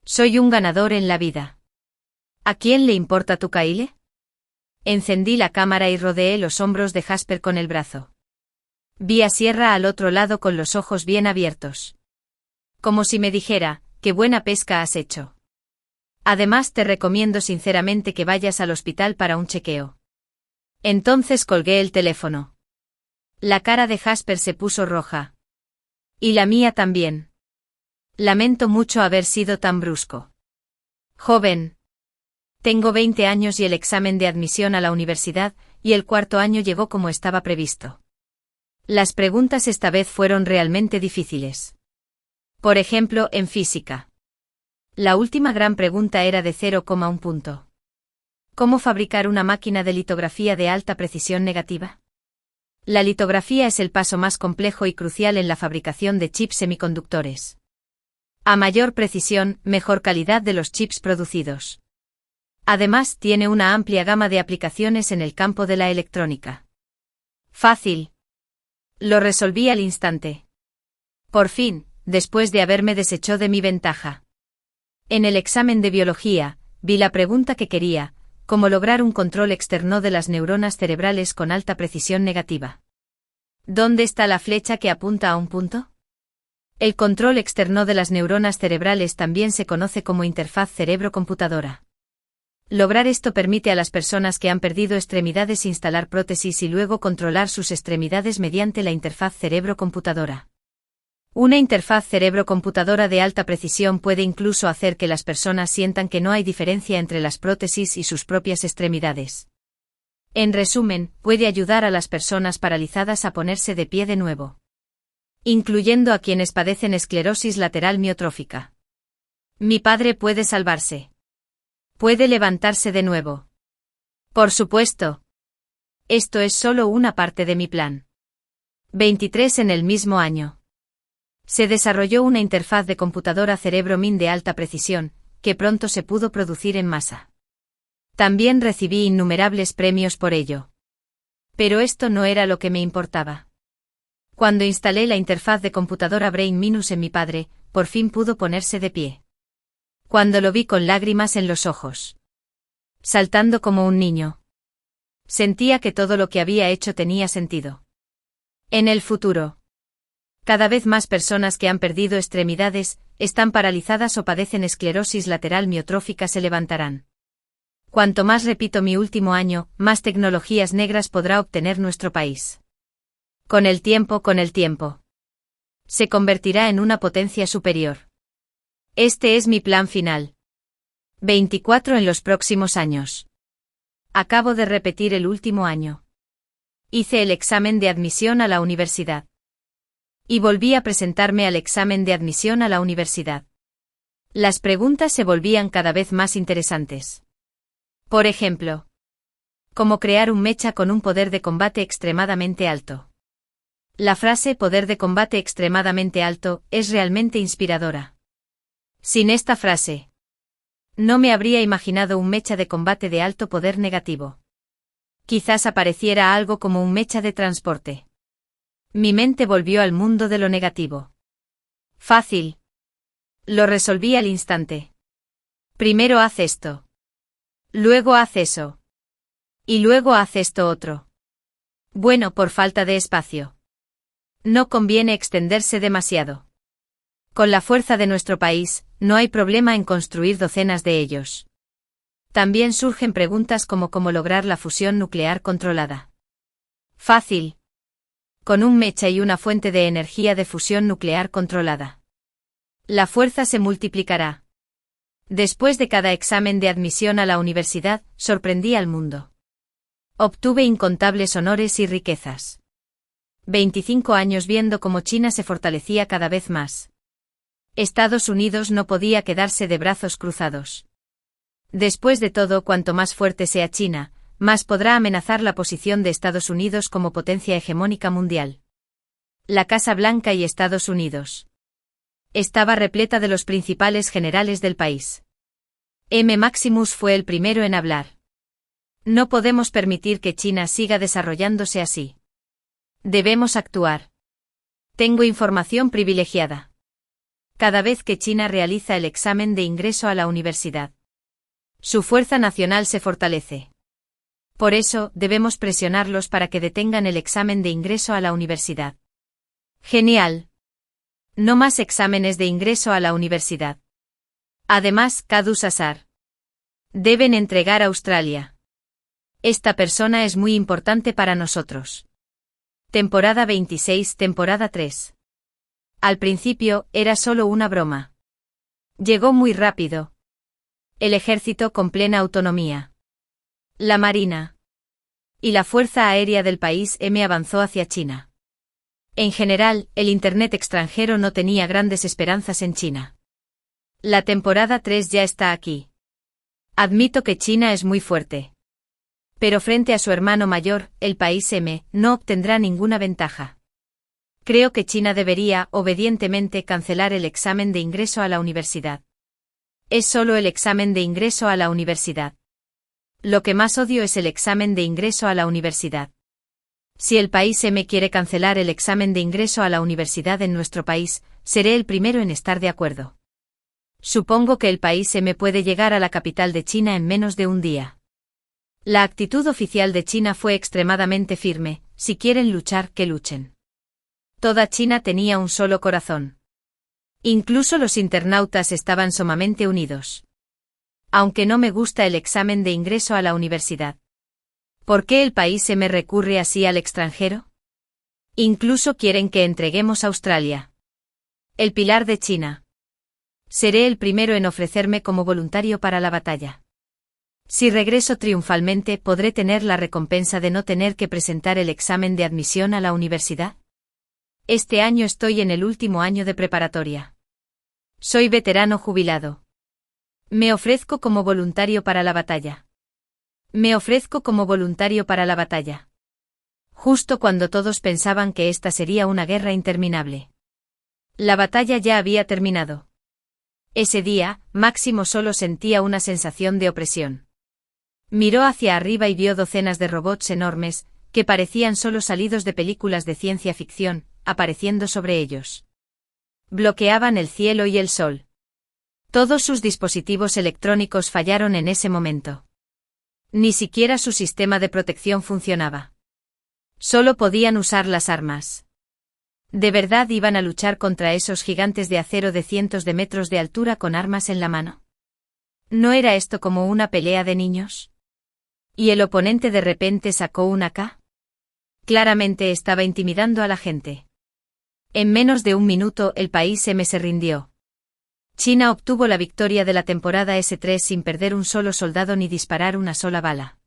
Soy un ganador en la vida. ¿A quién le importa tu Kyle? Encendí la cámara y rodeé los hombros de Jasper con el brazo. Vi a Sierra al otro lado con los ojos bien abiertos. Como si me dijera, qué buena pesca has hecho. Además te recomiendo sinceramente que vayas al hospital para un chequeo. Entonces colgué el teléfono. La cara de Jasper se puso roja. Y la mía también. Lamento mucho haber sido tan brusco. Joven. Tengo 20 años y el examen de admisión a la universidad, y el cuarto año llegó como estaba previsto. Las preguntas esta vez fueron realmente difíciles. Por ejemplo, en física. La última gran pregunta era de 0,1 punto. ¿Cómo fabricar una máquina de litografía de alta precisión negativa? La litografía es el paso más complejo y crucial en la fabricación de chips semiconductores. A mayor precisión, mejor calidad de los chips producidos. Además, tiene una amplia gama de aplicaciones en el campo de la electrónica. Fácil. Lo resolví al instante. Por fin, después de haberme deshecho de mi ventaja. En el examen de biología, vi la pregunta que quería, cómo lograr un control externo de las neuronas cerebrales con alta precisión negativa. ¿Dónde está la flecha que apunta a un punto? El control externo de las neuronas cerebrales también se conoce como interfaz cerebro-computadora. Lograr esto permite a las personas que han perdido extremidades instalar prótesis y luego controlar sus extremidades mediante la interfaz cerebro-computadora. Una interfaz cerebro-computadora de alta precisión puede incluso hacer que las personas sientan que no hay diferencia entre las prótesis y sus propias extremidades. En resumen, puede ayudar a las personas paralizadas a ponerse de pie de nuevo. Incluyendo a quienes padecen esclerosis lateral miotrófica. Mi padre puede salvarse. Puede levantarse de nuevo. Por supuesto. Esto es solo una parte de mi plan. 23 en el mismo año. Se desarrolló una interfaz de computadora cerebro-MIN de alta precisión, que pronto se pudo producir en masa. También recibí innumerables premios por ello. Pero esto no era lo que me importaba. Cuando instalé la interfaz de computadora Brain Minus en mi padre, por fin pudo ponerse de pie. Cuando lo vi con lágrimas en los ojos. Saltando como un niño. Sentía que todo lo que había hecho tenía sentido. En el futuro. Cada vez más personas que han perdido extremidades, están paralizadas o padecen esclerosis lateral miotrófica se levantarán. Cuanto más repito mi último año, más tecnologías negras podrá obtener nuestro país. Con el tiempo. Se convertirá en una potencia superior. Este es mi plan final. 24 en los próximos años. Acabo de repetir el último año. Hice el examen de admisión a la universidad. Y volví a presentarme al examen de admisión a la universidad. Las preguntas se volvían cada vez más interesantes. Por ejemplo, ¿cómo crear un mecha con un poder de combate extremadamente alto? La frase poder de combate extremadamente alto es realmente inspiradora. Sin esta frase, no me habría imaginado un mecha de combate de alto poder negativo. Quizás apareciera algo como un mecha de transporte. Mi mente volvió al mundo de lo negativo. Fácil. Lo resolví al instante. Primero haz esto. Luego haz eso. Y luego haz esto otro. Bueno, por falta de espacio. No conviene extenderse demasiado. Con la fuerza de nuestro país, no hay problema en construir docenas de ellos. También surgen preguntas como cómo lograr la fusión nuclear controlada. Fácil. Con un mecha y una fuente de energía de fusión nuclear controlada. La fuerza se multiplicará. Después de cada examen de admisión a la universidad, sorprendí al mundo. Obtuve incontables honores y riquezas. 25 años viendo cómo China se fortalecía cada vez más. Estados Unidos no podía quedarse de brazos cruzados. Después de todo, cuanto más fuerte sea China, más podrá amenazar la posición de Estados Unidos como potencia hegemónica mundial. La Casa Blanca y Estados Unidos. Estaba repleta de los principales generales del país. M. Maximus fue el primero en hablar. No podemos permitir que China siga desarrollándose así. Debemos actuar. Tengo información privilegiada. Cada vez que China realiza el examen de ingreso a la universidad, su fuerza nacional se fortalece. Por eso, debemos presionarlos para que detengan el examen de ingreso a la universidad. Genial. No más exámenes de ingreso a la universidad. Además, Kadus Asar. Deben entregar a Australia. Esta persona es muy importante para nosotros. Temporada 26, temporada 3. Al principio, era solo una broma. Llegó muy rápido. El ejército con plena autonomía. La marina. Y la fuerza aérea del país M avanzó hacia China. En general, el Internet extranjero no tenía grandes esperanzas en China. La temporada 3 ya está aquí. Admito que China es muy fuerte. Pero frente a su hermano mayor, el país M, no obtendrá ninguna ventaja. Creo que China debería, obedientemente, cancelar el examen de ingreso a la universidad. Es solo el examen de ingreso a la universidad. Lo que más odio es el examen de ingreso a la universidad. Si el país M quiere cancelar el examen de ingreso a la universidad en nuestro país, seré el primero en estar de acuerdo. Supongo que el país M puede llegar a la capital de China en menos de un día. La actitud oficial de China fue extremadamente firme: si quieren luchar, que luchen. Toda China tenía un solo corazón. Incluso los internautas estaban sumamente unidos. Aunque no me gusta el examen de ingreso a la universidad. ¿Por qué el país M recurre así al extranjero? Incluso quieren que entreguemos a Australia. El pilar de China. Seré el primero en ofrecerme como voluntario para la batalla. Si regreso triunfalmente, ¿podré tener la recompensa de no tener que presentar el examen de admisión a la universidad? Este año estoy en el último año de preparatoria. Soy veterano jubilado. Me ofrezco como voluntario para la batalla. Me ofrezco como voluntario para la batalla. Justo cuando todos pensaban que esta sería una guerra interminable. La batalla ya había terminado. Ese día, Máximo solo sentía una sensación de opresión. Miró hacia arriba y vio docenas de robots enormes, que parecían solo salidos de películas de ciencia ficción, apareciendo sobre ellos. Bloqueaban el cielo y el sol. Todos sus dispositivos electrónicos fallaron en ese momento. Ni siquiera su sistema de protección funcionaba. Solo podían usar las armas. ¿De verdad iban a luchar contra esos gigantes de acero de cientos de metros de altura con armas en la mano? ¿No era esto como una pelea de niños? ¿Y el oponente de repente sacó una AK? Claramente estaba intimidando a la gente. En menos de un minuto el país M se rindió. China obtuvo la victoria de la temporada S3 sin perder un solo soldado ni disparar una sola bala.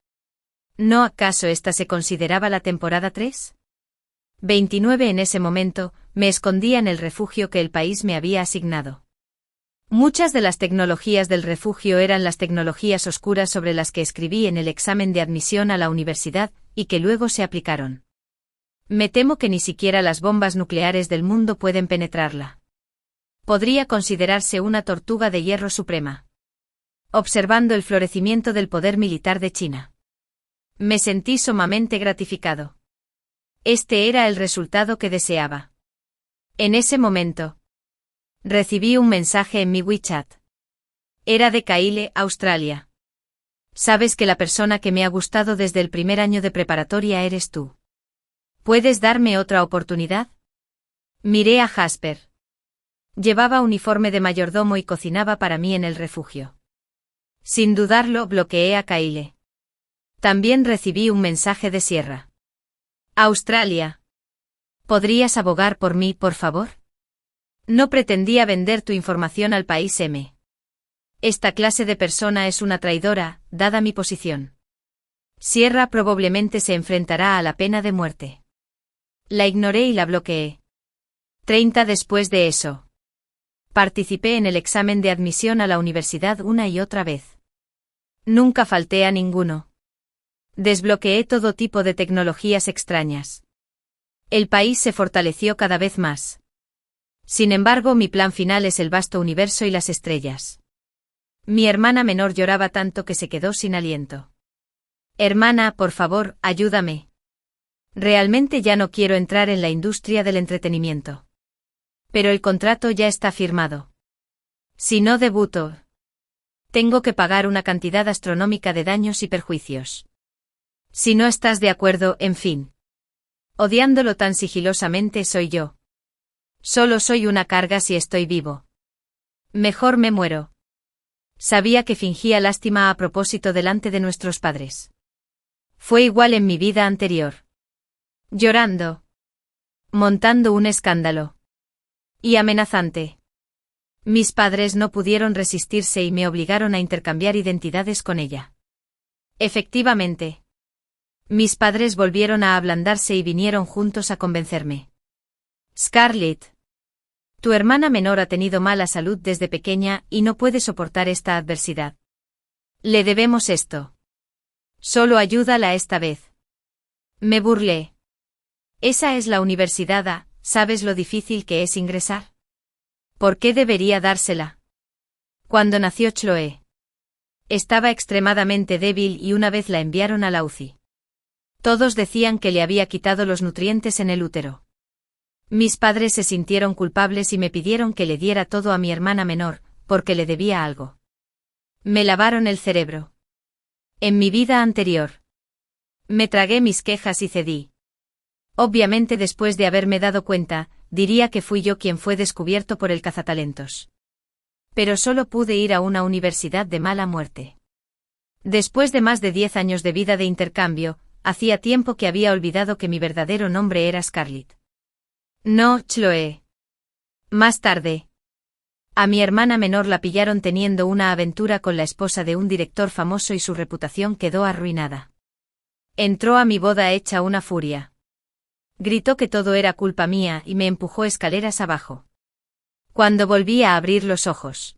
¿No acaso esta se consideraba la temporada 3? 29 En ese momento, me escondía en el refugio que el país me había asignado. Muchas de las tecnologías del refugio eran las tecnologías oscuras sobre las que escribí en el examen de admisión a la universidad, y que luego se aplicaron. Me temo que ni siquiera las bombas nucleares del mundo pueden penetrarla. Podría considerarse una tortuga de hierro suprema. Observando el florecimiento del poder militar de China, me sentí sumamente gratificado. Este era el resultado que deseaba. En ese momento, recibí un mensaje en mi WeChat. Era de Kyle, Australia. Sabes que la persona que me ha gustado desde el primer año de preparatoria eres tú. ¿Puedes darme otra oportunidad? Miré a Jasper. Llevaba uniforme de mayordomo y cocinaba para mí en el refugio. Sin dudarlo, bloqueé a Kyle. También recibí un mensaje de Sierra. Australia. ¿Podrías abogar por mí, por favor? No pretendía vender tu información al país M. Esta clase de persona es una traidora, dada mi posición. Sierra probablemente se enfrentará a la pena de muerte. La ignoré y la bloqueé. 30 Después de eso, participé en el examen de admisión a la universidad una y otra vez. Nunca falté a ninguno. Desbloqueé todo tipo de tecnologías extrañas. El país se fortaleció cada vez más. Sin embargo, mi plan final es el vasto universo y las estrellas. Mi hermana menor lloraba tanto que se quedó sin aliento. Hermana, por favor, ayúdame. Realmente ya no quiero entrar en la industria del entretenimiento. Pero el contrato ya está firmado. Si no debuto, tengo que pagar una cantidad astronómica de daños y perjuicios. Si no estás de acuerdo, en fin. Odiándolo tan sigilosamente soy yo. Solo soy una carga si estoy vivo. Mejor me muero. Sabía que fingía lástima a propósito delante de nuestros padres. Fue igual en mi vida anterior. Llorando. Montando un escándalo. Y amenazante. Mis padres no pudieron resistirse y me obligaron a intercambiar identidades con ella. Efectivamente. Mis padres volvieron a ablandarse y vinieron juntos a convencerme. Scarlett. Tu hermana menor ha tenido mala salud desde pequeña y no puede soportar esta adversidad. Le debemos esto. Solo ayúdala esta vez. Me burlé. Esa es la universidad, ¿sabes lo difícil que es ingresar? ¿Por qué debería dársela? Cuando nació Chloe. Estaba extremadamente débil y una vez la enviaron a la UCI. Todos decían que le había quitado los nutrientes en el útero. Mis padres se sintieron culpables y me pidieron que le diera todo a mi hermana menor, porque le debía algo. Me lavaron el cerebro. En mi vida anterior. Me tragué mis quejas y cedí. Obviamente después de haberme dado cuenta, diría que fui yo quien fue descubierto por el cazatalentos. Pero solo pude ir a una universidad de mala muerte. Después de más de 10 años de vida de intercambio, hacía tiempo que había olvidado que mi verdadero nombre era Scarlett. No, Chloe. Más tarde. A mi hermana menor la pillaron teniendo una aventura con la esposa de un director famoso y su reputación quedó arruinada. Entró a mi boda hecha una furia. Gritó que todo era culpa mía y me empujó escaleras abajo. Cuando volví a abrir los ojos.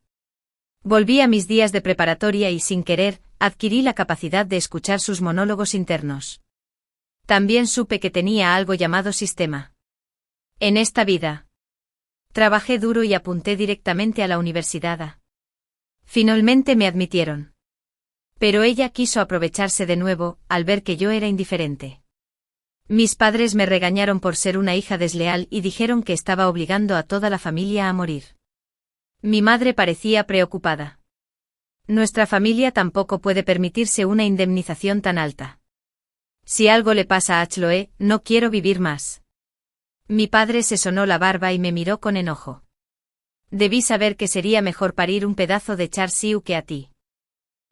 Volví a mis días de preparatoria y sin querer, adquirí la capacidad de escuchar sus monólogos internos. También supe que tenía algo llamado sistema. En esta vida. Trabajé duro y apunté directamente a la universidad. Finalmente me admitieron. Pero ella quiso aprovecharse de nuevo, al ver que yo era indiferente. Mis padres me regañaron por ser una hija desleal y dijeron que estaba obligando a toda la familia a morir. Mi madre parecía preocupada. Nuestra familia tampoco puede permitirse una indemnización tan alta. Si algo le pasa a Chloe, no quiero vivir más. Mi padre se sonó la barba y me miró con enojo. Debí saber que sería mejor parir un pedazo de Char Siu que a ti.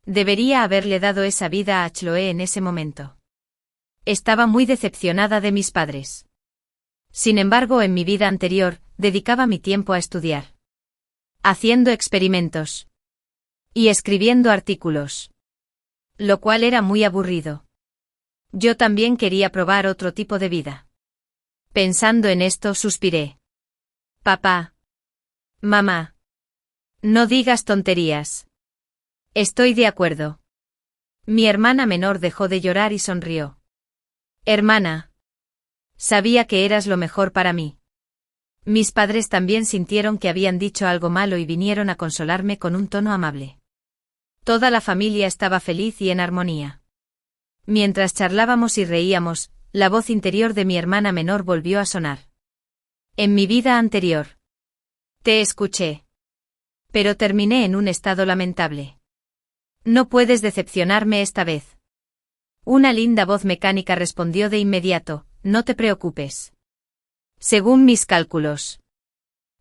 Debería haberle dado esa vida a Chloe en ese momento. Estaba muy decepcionada de mis padres. Sin embargo, en mi vida anterior, dedicaba mi tiempo a estudiar. Haciendo experimentos. Y escribiendo artículos. Lo cual era muy aburrido. Yo también quería probar otro tipo de vida. Pensando en esto, suspiré. Papá. Mamá. No digas tonterías. Estoy de acuerdo. Mi hermana menor dejó de llorar y sonrió. Hermana. Sabía que eras lo mejor para mí. Mis padres también sintieron que habían dicho algo malo y vinieron a consolarme con un tono amable. Toda la familia estaba feliz y en armonía. Mientras charlábamos y reíamos, la voz interior de mi hermana menor volvió a sonar. En mi vida anterior. Te escuché. Pero terminé en un estado lamentable. No puedes decepcionarme esta vez. Una linda voz mecánica respondió de inmediato, no te preocupes. Según mis cálculos.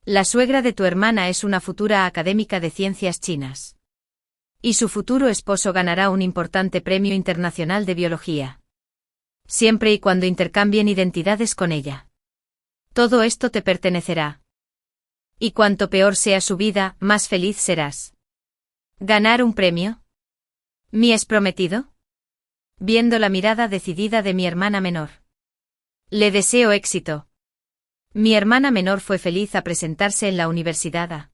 La suegra de tu hermana es una futura académica de ciencias chinas. Y su futuro esposo ganará un importante premio internacional de biología. Siempre y cuando intercambien identidades con ella. Todo esto te pertenecerá. Y cuanto peor sea su vida, más feliz serás. ¿Ganar un premio? ¿Mi es prometido? Viendo la mirada decidida de mi hermana menor. Le deseo éxito. Mi hermana menor fue feliz a presentarse en la universidad.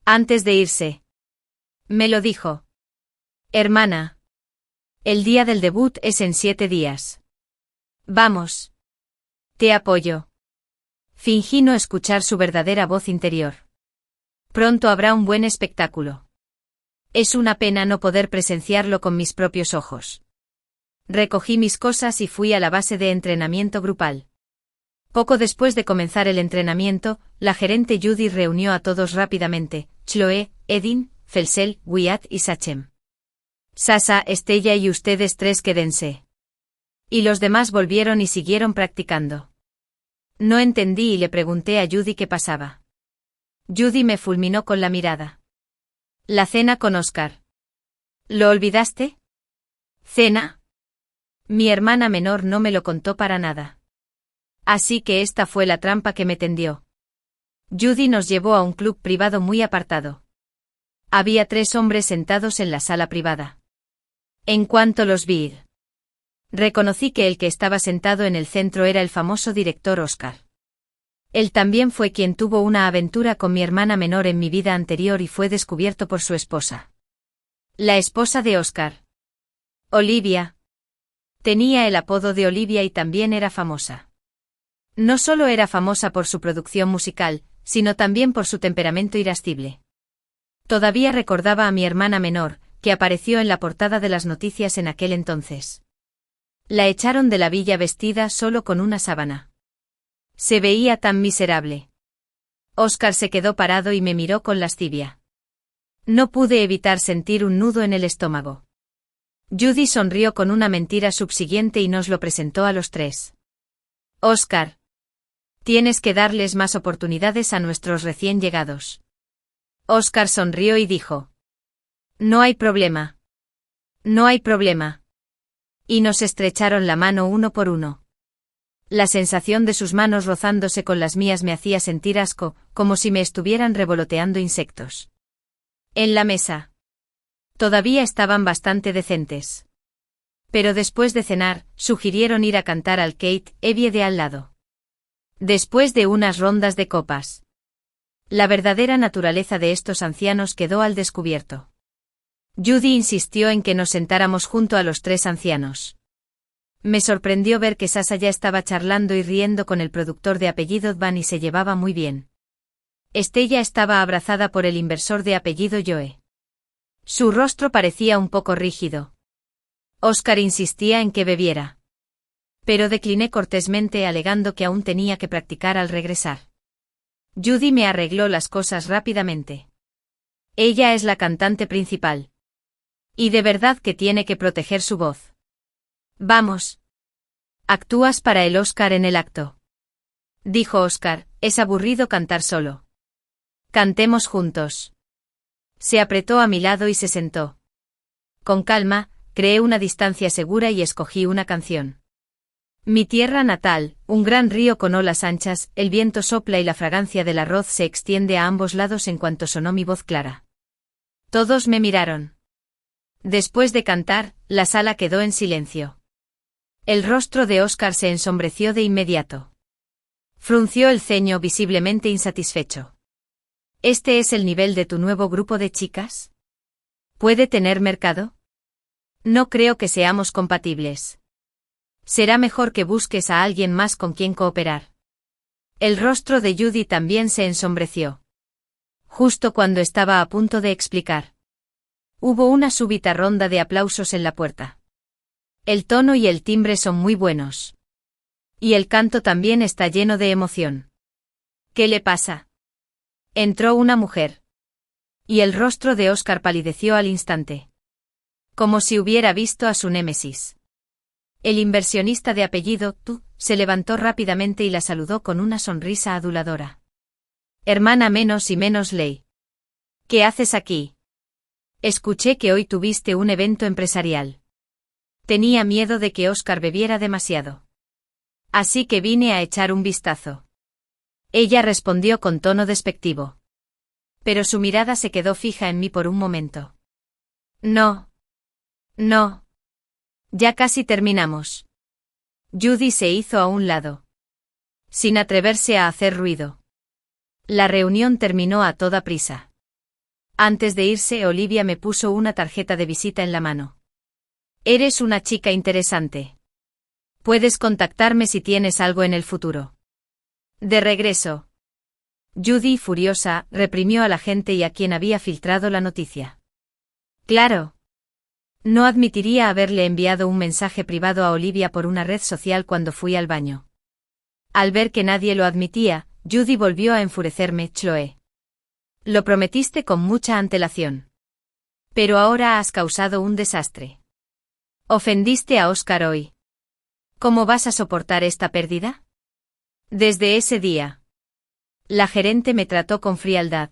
Antes de irse. Me lo dijo. Hermana. El día del debut es en 7 días. Vamos. Te apoyo. Fingí no escuchar su verdadera voz interior. Pronto habrá un buen espectáculo. Es una pena no poder presenciarlo con mis propios ojos. Recogí mis cosas y fui a la base de entrenamiento grupal. Poco después de comenzar el entrenamiento, la gerente Judy reunió a todos rápidamente: Chloe, Edin, Felsel, Wyatt y Sachem. Sasa, Estella y ustedes tres quédense. Y los demás volvieron y siguieron practicando. No entendí y le pregunté a Judy qué pasaba. Judy me fulminó con la mirada. La cena con Oscar. ¿Lo olvidaste? ¿Cena? Mi hermana menor no me lo contó para nada. Así que esta fue la trampa que me tendió. Judy nos llevó a un club privado muy apartado. Había 3 hombres sentados en la sala privada. En cuanto los vi, reconocí que el que estaba sentado en el centro era el famoso director Oscar. Él también fue quien tuvo una aventura con mi hermana menor en mi vida anterior y fue descubierto por su esposa. La esposa de Oscar. Olivia. Tenía el apodo de Olivia y también era famosa. No solo era famosa por su producción musical, sino también por su temperamento irascible. Todavía recordaba a mi hermana menor, que apareció en la portada de las noticias en aquel entonces. La echaron de la villa vestida solo con una sábana. Se veía tan miserable. Oscar se quedó parado y me miró con lascivia. No pude evitar sentir un nudo en el estómago. Judy sonrió con una mentira subsiguiente y nos lo presentó a los 3. Oscar. Tienes que darles más oportunidades a nuestros recién llegados. Oscar sonrió y dijo. No hay problema. No hay problema. Y nos estrecharon la mano uno por uno. La sensación de sus manos rozándose con las mías me hacía sentir asco, como si me estuvieran revoloteando insectos. En la mesa. Todavía estaban bastante decentes. Pero después de cenar, sugirieron ir a cantar al Kate Evie de al lado. Después de unas rondas de copas. La verdadera naturaleza de estos ancianos quedó al descubierto. Judy insistió en que nos sentáramos junto a los 3 ancianos. Me sorprendió ver que Sasa ya estaba charlando y riendo con el productor de apellido Van y se llevaba muy bien. Estella estaba abrazada por el inversor de apellido Joe. Su rostro parecía un poco rígido. Oscar insistía en que bebiera. Pero decliné cortésmente alegando que aún tenía que practicar al regresar. Judy me arregló las cosas rápidamente. Ella es la cantante principal. Y de verdad que tiene que proteger su voz. Vamos. Actúas para el Oscar en el acto. Dijo Oscar, es aburrido cantar solo. Cantemos juntos. Se apretó a mi lado y se sentó. Con calma, creé una distancia segura y escogí una canción. Mi tierra natal, un gran río con olas anchas, el viento sopla y la fragancia del arroz se extiende a ambos lados en cuanto sonó mi voz clara. Todos me miraron. Después de cantar, la sala quedó en silencio. El rostro de Oscar se ensombreció de inmediato. Frunció el ceño visiblemente insatisfecho. ¿Este es el nivel de tu nuevo grupo de chicas? ¿Puede tener mercado? No creo que seamos compatibles. Será mejor que busques a alguien más con quien cooperar. El rostro de Judy también se ensombreció. Justo cuando estaba a punto de explicar. Hubo una súbita ronda de aplausos en la puerta. El tono y el timbre son muy buenos. Y el canto también está lleno de emoción. ¿Qué le pasa? Entró una mujer. Y el rostro de Oscar palideció al instante. Como si hubiera visto a su némesis. El inversionista de apellido Tu se levantó rápidamente y la saludó con una sonrisa aduladora. Hermana menos y menos ley. ¿Qué haces aquí? Escuché que hoy tuviste un evento empresarial. Tenía miedo de que Oscar bebiera demasiado. Así que vine a echar un vistazo. Ella respondió con tono despectivo. Pero su mirada se quedó fija en mí por un momento. No. No. Ya casi terminamos. Judy se hizo a un lado. Sin atreverse a hacer ruido. La reunión terminó a toda prisa. Antes de irse, Olivia me puso una tarjeta de visita en la mano. Eres una chica interesante. Puedes contactarme si tienes algo en el futuro. De regreso. Judy, furiosa, reprimió a la gente y a quien había filtrado la noticia. Claro. No admitiría haberle enviado un mensaje privado a Olivia por una red social cuando fui al baño. Al ver que nadie lo admitía, Judy volvió a enfurecerme. Chloe. Lo prometiste con mucha antelación. Pero ahora has causado un desastre. Ofendiste a Oscar hoy. ¿Cómo vas a soportar esta pérdida? Desde ese día. La gerente me trató con frialdad.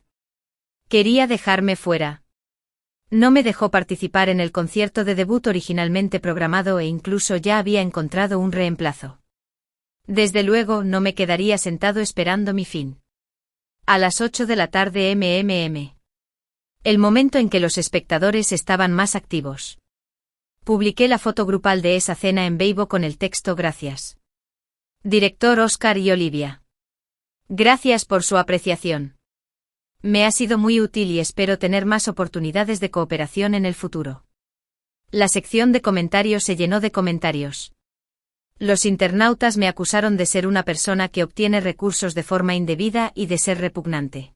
Quería dejarme fuera. No me dejó participar en el concierto de debut originalmente programado e incluso ya había encontrado un reemplazo. Desde luego no me quedaría sentado esperando mi fin. A las 8 de la tarde el momento en que los espectadores estaban más activos. Publiqué la foto grupal de esa cena en Weibo con el texto gracias. Director Oscar y Olivia. Gracias por su apreciación. Me ha sido muy útil y espero tener más oportunidades de cooperación en el futuro. La sección de comentarios se llenó de comentarios. Los internautas me acusaron de ser una persona que obtiene recursos de forma indebida y de ser repugnante.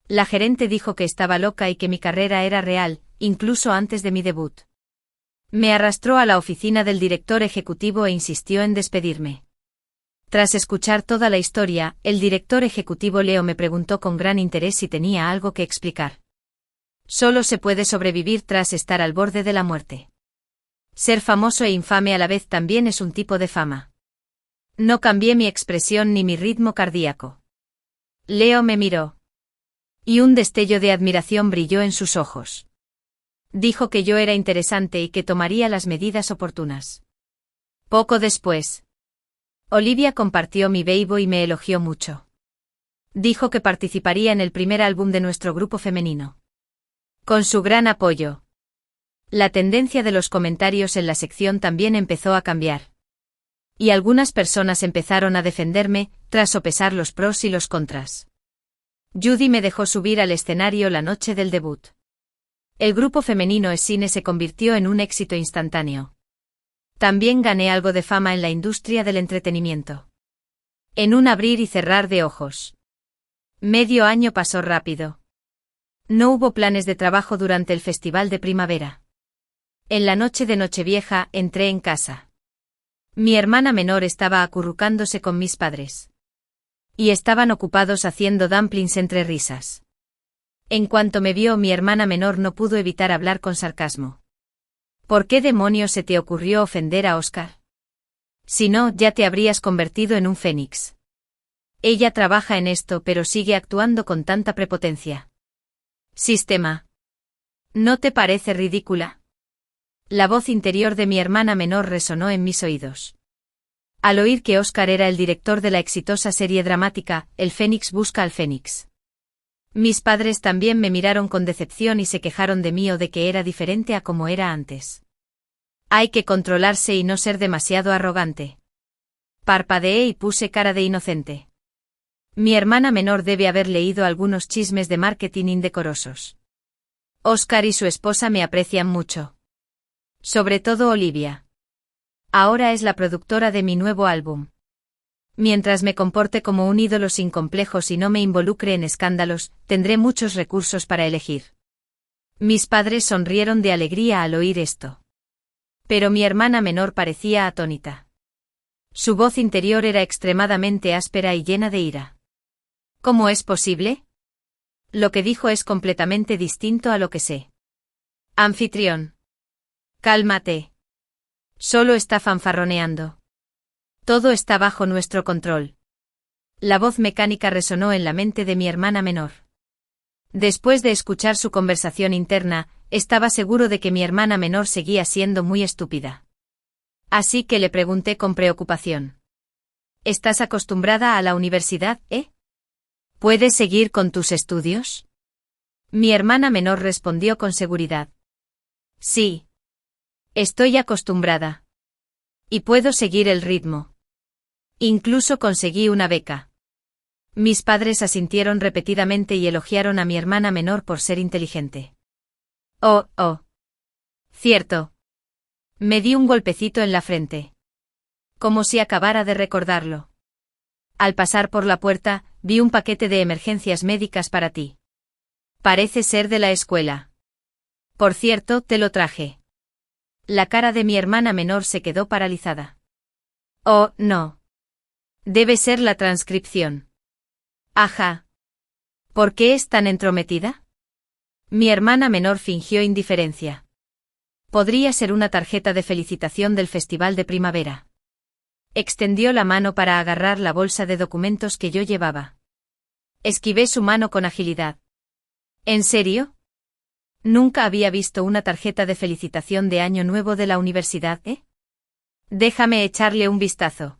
La gerente dijo que estaba loca y que mi carrera era real, incluso antes de mi debut. Me arrastró a la oficina del director ejecutivo e insistió en despedirme. Tras escuchar toda la historia, el director ejecutivo Leo me preguntó con gran interés si tenía algo que explicar. Solo se puede sobrevivir tras estar al borde de la muerte. Ser famoso e infame a la vez también es un tipo de fama. No cambié mi expresión ni mi ritmo cardíaco. Leo me miró. Y un destello de admiración brilló en sus ojos. Dijo que yo era interesante y que tomaría las medidas oportunas. Poco después, Olivia compartió mi Weibo y me elogió mucho. Dijo que participaría en el primer álbum de nuestro grupo femenino. Con su gran apoyo. La tendencia de los comentarios en la sección también empezó a cambiar. Y algunas personas empezaron a defenderme, tras sopesar los pros y los contras. Judy me dejó subir al escenario la noche del debut. El grupo femenino Essine se convirtió en un éxito instantáneo. También gané algo de fama en la industria del entretenimiento. En un abrir y cerrar de ojos. Medio año pasó rápido. No hubo planes de trabajo durante el festival de primavera. En la noche de Nochevieja entré en casa. Mi hermana menor estaba acurrucándose con mis padres. Y estaban ocupados haciendo dumplings entre risas. En cuanto me vio, mi hermana menor no pudo evitar hablar con sarcasmo. ¿Por qué demonios se te ocurrió ofender a Oscar? Si no, ya te habrías convertido en un fénix. Ella trabaja en esto pero sigue actuando con tanta prepotencia. Sistema. ¿No te parece ridícula? La voz interior de mi hermana menor resonó en mis oídos. Al oír que Oscar era el director de la exitosa serie dramática, El Fénix busca al Fénix. Mis padres también me miraron con decepción y se quejaron de mí o de que era diferente a como era antes. Hay que controlarse y no ser demasiado arrogante. Parpadeé y puse cara de inocente. Mi hermana menor debe haber leído algunos chismes de marketing indecorosos. Oscar y su esposa me aprecian mucho. Sobre todo Olivia. Ahora es la productora de mi nuevo álbum. Mientras me comporte como un ídolo sin complejos y no me involucre en escándalos, tendré muchos recursos para elegir. Mis padres sonrieron de alegría al oír esto. Pero mi hermana menor parecía atónita. Su voz interior era extremadamente áspera y llena de ira. ¿Cómo es posible? Lo que dijo es completamente distinto a lo que sé. Anfitrión. Cálmate. Solo está fanfarroneando. Todo está bajo nuestro control. La voz mecánica resonó en la mente de mi hermana menor. Después de escuchar su conversación interna, estaba seguro de que mi hermana menor seguía siendo muy estúpida. Así que le pregunté con preocupación. ¿Estás acostumbrada a la universidad, ¿Puedes seguir con tus estudios? Mi hermana menor respondió con seguridad. Sí. Estoy acostumbrada. Y puedo seguir el ritmo. Incluso conseguí una beca. Mis padres asintieron repetidamente y elogiaron a mi hermana menor por ser inteligente. Oh. Cierto. Me di un golpecito en la frente. Como si acabara de recordarlo. Al pasar por la puerta, vi un paquete de emergencias médicas para ti. Parece ser de la escuela. Por cierto, te lo traje. La cara de mi hermana menor se quedó paralizada. Oh, no. Debe ser la transcripción. Ajá. ¿Por qué es tan entrometida? Mi hermana menor fingió indiferencia. Podría ser una tarjeta de felicitación del festival de primavera. Extendió la mano para agarrar la bolsa de documentos que yo llevaba. Esquivé su mano con agilidad. ¿En serio? Nunca había visto una tarjeta de felicitación de Año Nuevo de la universidad, ¿eh? Déjame echarle un vistazo.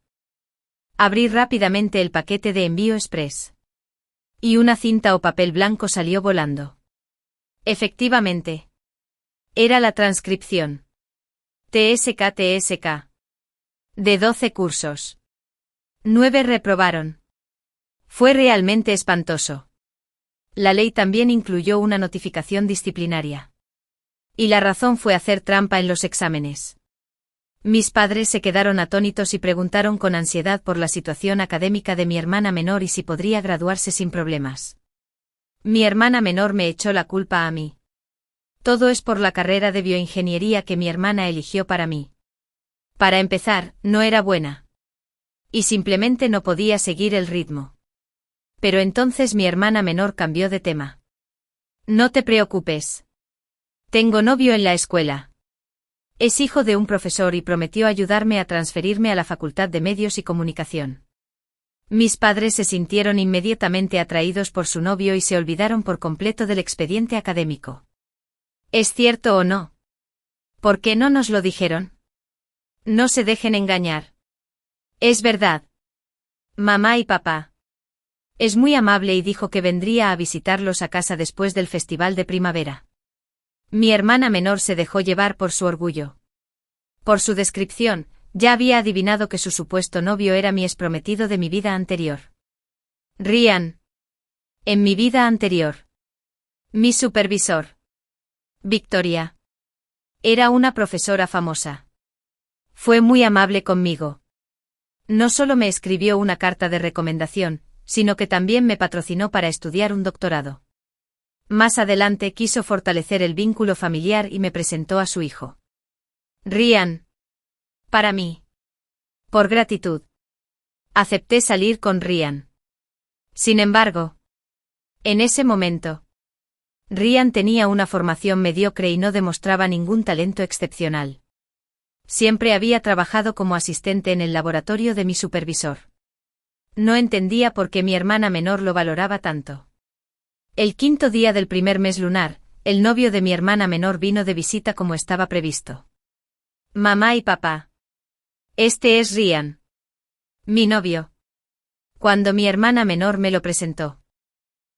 Abrí rápidamente el paquete de envío express. Y una cinta o papel blanco salió volando. Efectivamente. Era la transcripción. TSK. De 12 cursos. 9 reprobaron. Fue realmente espantoso. La ley también incluyó una notificación disciplinaria. Y la razón fue hacer trampa en los exámenes. Mis padres se quedaron atónitos y preguntaron con ansiedad por la situación académica de mi hermana menor y si podría graduarse sin problemas. Mi hermana menor me echó la culpa a mí. Todo es por la carrera de bioingeniería que mi hermana eligió para mí. Para empezar, no era buena. Y simplemente no podía seguir el ritmo. Pero entonces mi hermana menor cambió de tema. No te preocupes. Tengo novio en la escuela. Es hijo de un profesor y prometió ayudarme a transferirme a la Facultad de Medios y Comunicación. Mis padres se sintieron inmediatamente atraídos por su novio y se olvidaron por completo del expediente académico. ¿Es cierto o no? ¿Por qué no nos lo dijeron? No se dejen engañar. Es verdad. Mamá y papá. Es muy amable y dijo que vendría a visitarlos a casa después del festival de primavera. Mi hermana menor se dejó llevar por su orgullo. Por su descripción, ya había adivinado que su supuesto novio era mi exprometido de mi vida anterior. Ryan. En mi vida anterior. Mi supervisor. Victoria. Era una profesora famosa. Fue muy amable conmigo. No solo me escribió una carta de recomendación, sino que también me patrocinó para estudiar un doctorado. Más adelante quiso fortalecer el vínculo familiar y me presentó a su hijo. Ryan. Para mí. Por gratitud. Acepté salir con Ryan. Sin embargo, en ese momento, Ryan tenía una formación mediocre y no demostraba ningún talento excepcional. Siempre había trabajado como asistente en el laboratorio de mi supervisor. No entendía por qué mi hermana menor lo valoraba tanto. El quinto día del primer mes lunar, el novio de mi hermana menor vino de visita como estaba previsto. Mamá y papá. Este es Ryan. Mi novio. Cuando mi hermana menor me lo presentó,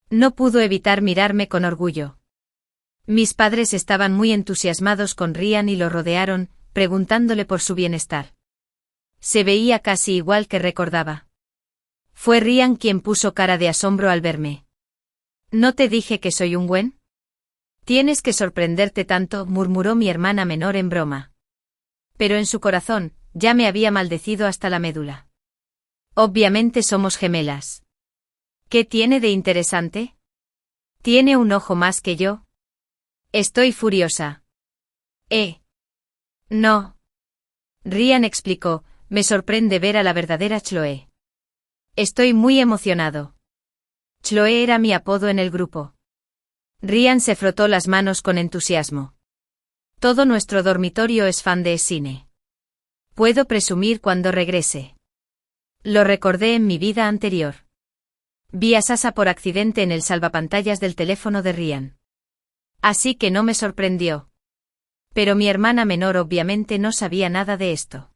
no pudo evitar mirarme con orgullo. Mis padres estaban muy entusiasmados con Ryan y lo rodearon, preguntándole por su bienestar. Se veía casi igual que recordaba. Fue Ryan quien puso cara de asombro al verme. ¿No te dije que soy un buen? Tienes que sorprenderte tanto, murmuró mi hermana menor en broma. Pero en su corazón, ya me había maldecido hasta la médula. Obviamente somos gemelas. ¿Qué tiene de interesante? ¿Tiene un ojo más que yo? Estoy furiosa. No. Ryan explicó, me sorprende ver a la verdadera Chloe. Estoy muy emocionado. Chloe era mi apodo en el grupo. Ryan se frotó las manos con entusiasmo. Todo nuestro dormitorio es fan de cine. Puedo presumir cuando regrese. Lo recordé en mi vida anterior. Vi a Sasa por accidente en el salvapantallas del teléfono de Ryan. Así que no me sorprendió. Pero mi hermana menor obviamente no sabía nada de esto.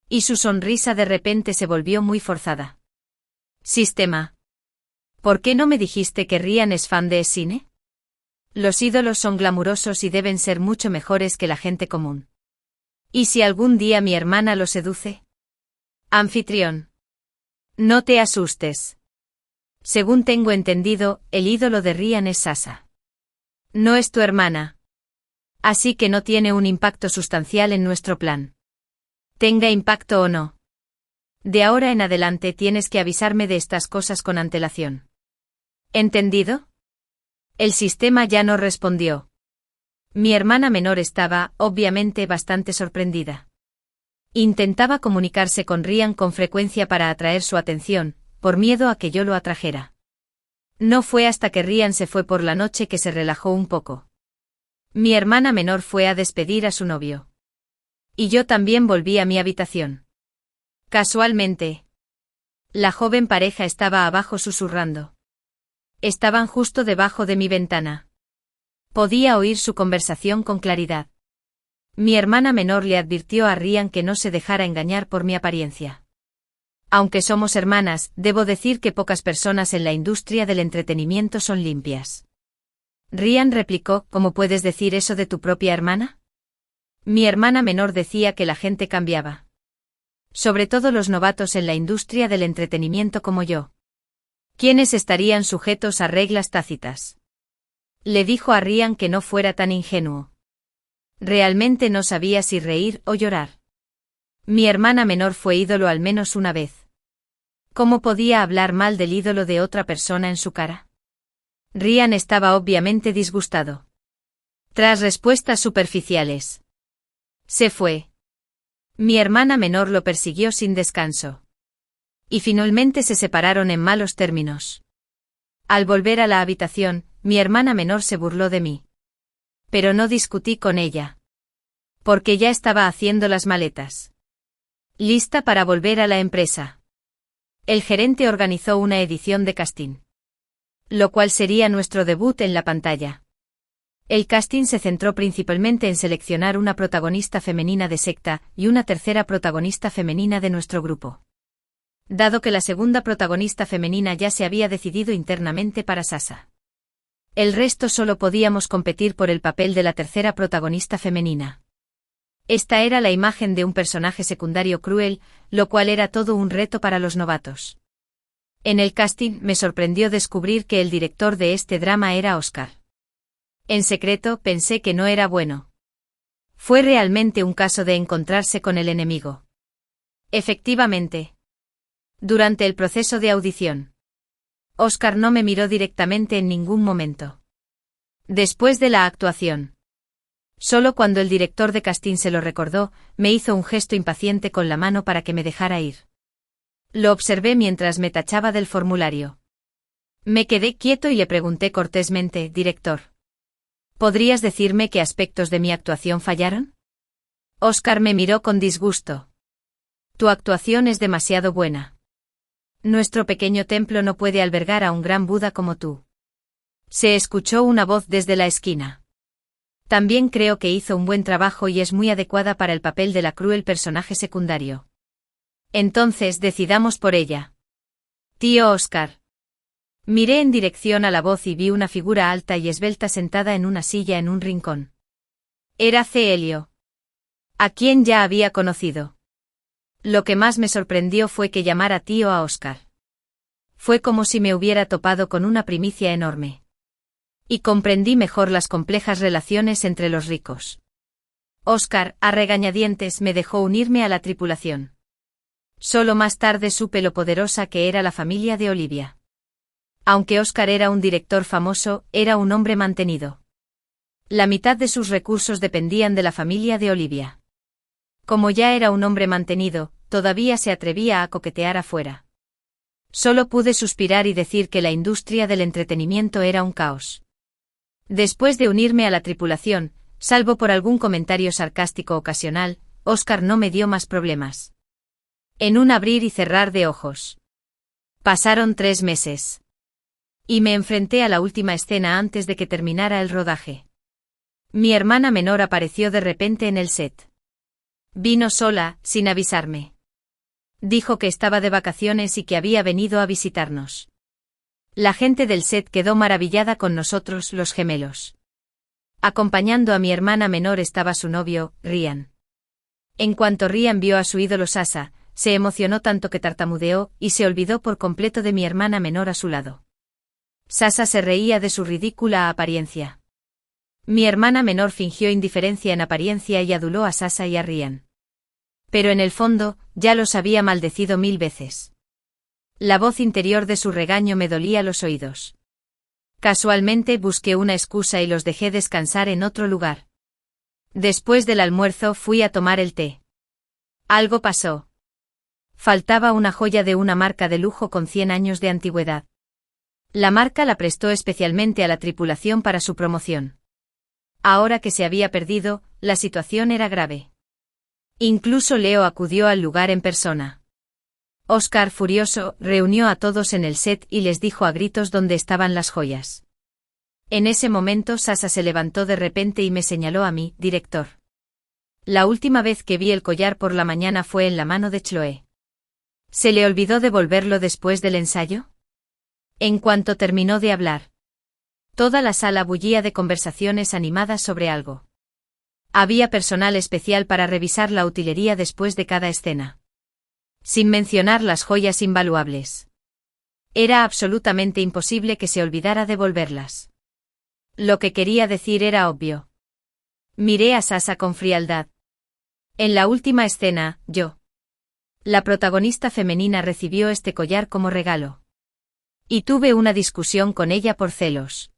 Y su sonrisa de repente se volvió muy forzada. Sistema. ¿Por qué no me dijiste que Ryan es fan de cine? Los ídolos son glamurosos y deben ser mucho mejores que la gente común. ¿Y si algún día mi hermana lo seduce? Anfitrión. No te asustes. Según tengo entendido, el ídolo de Ryan es Sasa. No es tu hermana. Así que no tiene un impacto sustancial en nuestro plan. Tenga impacto o no. De ahora en adelante tienes que avisarme de estas cosas con antelación. ¿Entendido? El sistema ya no respondió. Mi hermana menor estaba, obviamente, bastante sorprendida. Intentaba comunicarse con Ryan con frecuencia para atraer su atención, por miedo a que yo lo atrajera. No fue hasta que Ryan se fue por la noche que se relajó un poco. Mi hermana menor fue a despedir a su novio. Y yo también volví a mi habitación. Casualmente, la joven pareja estaba abajo susurrando. Estaban justo debajo de mi ventana. Podía oír su conversación con claridad. Mi hermana menor le advirtió a Ryan que no se dejara engañar por mi apariencia. Aunque somos hermanas, debo decir que pocas personas en la industria del entretenimiento son limpias. Ryan replicó, ¿cómo puedes decir eso de tu propia hermana? Mi hermana menor decía que la gente cambiaba. Sobre todo los novatos en la industria del entretenimiento como yo. ¿Quiénes estarían sujetos a reglas tácitas? Le dijo a Ryan que no fuera tan ingenuo. Realmente no sabía si reír o llorar. Mi hermana menor fue ídolo al menos una vez. ¿Cómo podía hablar mal del ídolo de otra persona en su cara? Ryan estaba obviamente disgustado. Tras respuestas superficiales, se fue. Mi hermana menor lo persiguió sin descanso. Y finalmente se separaron en malos términos. Al volver a la habitación, mi hermana menor se burló de mí. Pero no discutí con ella. Porque ya estaba haciendo las maletas. Lista para volver a la empresa. El gerente organizó una edición de casting. Lo cual sería nuestro debut en la pantalla. El casting se centró principalmente en seleccionar una protagonista femenina de secta y una tercera protagonista femenina de nuestro grupo. Dado que la segunda protagonista femenina ya se había decidido internamente para Sasha. El resto solo podíamos competir por el papel de la tercera protagonista femenina. Esta era la imagen de un personaje secundario cruel, lo cual era todo un reto para los novatos. En el casting me sorprendió descubrir que el director de este drama era Oscar. En secreto pensé que no era bueno. Fue realmente un caso de encontrarse con el enemigo. Efectivamente. Durante el proceso de audición, Oscar no me miró directamente en ningún momento. Después de la actuación, solo cuando el director de casting se lo recordó, me hizo un gesto impaciente con la mano para que me dejara ir. Lo observé mientras me tachaba del formulario. Me quedé quieto y le pregunté cortésmente, director. ¿Podrías decirme qué aspectos de mi actuación fallaron? Oscar me miró con disgusto. Tu actuación es demasiado buena. Nuestro pequeño templo no puede albergar a un gran Buda como tú. Se escuchó una voz desde la esquina. También creo que hizo un buen trabajo y es muy adecuada para el papel de la cruel personaje secundario. Entonces decidamos por ella. Tío Oscar. Miré en dirección a la voz y vi una figura alta y esbelta sentada en una silla en un rincón. Era Celio. A quien ya había conocido. Lo que más me sorprendió fue que llamara tío a Oscar. Fue como si me hubiera topado con una primicia enorme. Y comprendí mejor las complejas relaciones entre los ricos. Oscar, a regañadientes, me dejó unirme a la tripulación. Solo más tarde supe lo poderosa que era la familia de Olivia. Aunque Oscar era un director famoso, era un hombre mantenido. La mitad de sus recursos dependían de la familia de Olivia. Como ya era un hombre mantenido, todavía se atrevía a coquetear afuera. Solo pude suspirar y decir que la industria del entretenimiento era un caos. Después de unirme a la tripulación, salvo por algún comentario sarcástico ocasional, Oscar no me dio más problemas. En un abrir y cerrar de ojos. Pasaron 3 meses. Y me enfrenté a la última escena antes de que terminara el rodaje. Mi hermana menor apareció de repente en el set. Vino sola, sin avisarme. Dijo que estaba de vacaciones y que había venido a visitarnos. La gente del set quedó maravillada con nosotros, los gemelos. Acompañando a mi hermana menor estaba su novio, Ryan. En cuanto Ryan vio a su ídolo Sasha, se emocionó tanto que tartamudeó y se olvidó por completo de mi hermana menor a su lado. Sasha se reía de su ridícula apariencia. Mi hermana menor fingió indiferencia en apariencia y aduló a Sasha y a Ryan. Pero en el fondo, ya los había maldecido 1000 veces. La voz interior de su regaño me dolía los oídos. Casualmente busqué una excusa y los dejé descansar en otro lugar. Después del almuerzo fui a tomar el té. Algo pasó. Faltaba una joya de una marca de lujo con 100 años de antigüedad. La marca la prestó especialmente a la tripulación para su promoción. Ahora que se había perdido, la situación era grave. Incluso Leo acudió al lugar en persona. Oscar, furioso, reunió a todos en el set y les dijo a gritos dónde estaban las joyas. En ese momento Sasa se levantó de repente y me señaló a mí, director. La última vez que vi el collar por la mañana fue en la mano de Chloe. ¿Se le olvidó devolverlo después del ensayo? En cuanto terminó de hablar, toda la sala bullía de conversaciones animadas sobre algo. Había personal especial para revisar la utilería después de cada escena. Sin mencionar las joyas invaluables. Era absolutamente imposible que se olvidara devolverlas. Lo que quería decir era obvio. Miré a Sasa con frialdad. En la última escena, la protagonista femenina recibió este collar como regalo. Y tuve una discusión con ella por celos.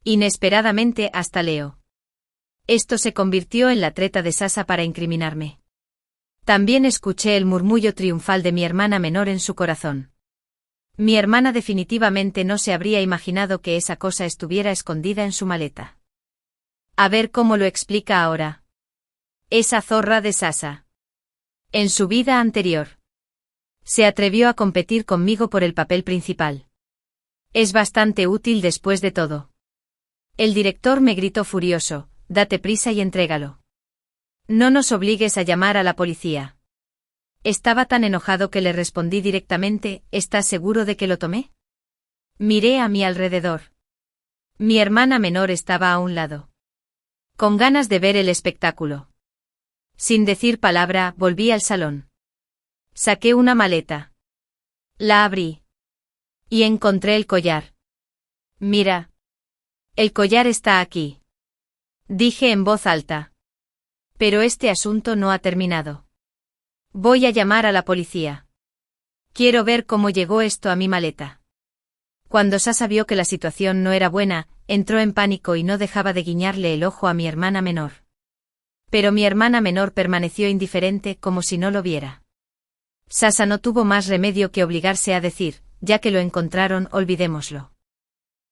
Inesperadamente hasta Leo. Esto se convirtió en la treta de Sasa para incriminarme. También escuché el murmullo triunfal de mi hermana menor en su corazón. Mi hermana definitivamente no se habría imaginado que esa cosa estuviera escondida en su maleta. A ver cómo lo explica ahora. Esa zorra de Sasa. En su vida anterior. Se atrevió a competir conmigo por el papel principal. Es bastante útil después de todo. El director me gritó furioso, date prisa y entrégalo. No nos obligues a llamar a la policía. Estaba tan enojado que le respondí directamente, ¿estás seguro de que lo tomé? Miré a mi alrededor. Mi hermana menor estaba a un lado. Con ganas de ver el espectáculo. Sin decir palabra, volví al salón. Saqué una maleta. La abrí. Y encontré el collar. Mira. El collar está aquí. Dije en voz alta. Pero este asunto no ha terminado. Voy a llamar a la policía. Quiero ver cómo llegó esto a mi maleta. Cuando Sasa vio que la situación no era buena, entró en pánico y no dejaba de guiñarle el ojo a mi hermana menor. Pero mi hermana menor permaneció indiferente como si no lo viera. Sasa no tuvo más remedio que obligarse a decir, ya que lo encontraron, olvidémoslo.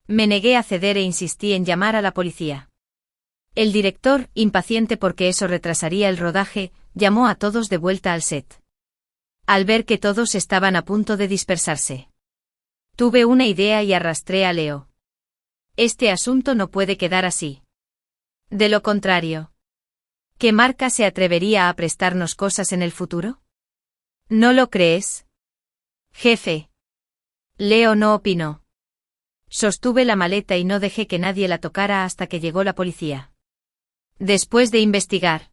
Me negué a ceder e insistí en llamar a la policía. El director, impaciente porque eso retrasaría el rodaje, llamó a todos de vuelta al set. Al ver que todos estaban a punto de dispersarse, tuve una idea y arrastré a Leo. Este asunto no puede quedar así. De lo contrario, ¿qué marca se atrevería a prestarnos cosas en el futuro? ¿No lo crees? Jefe. Leo no opinó. Sostuve la maleta y no dejé que nadie la tocara hasta que llegó la policía. Después de investigar,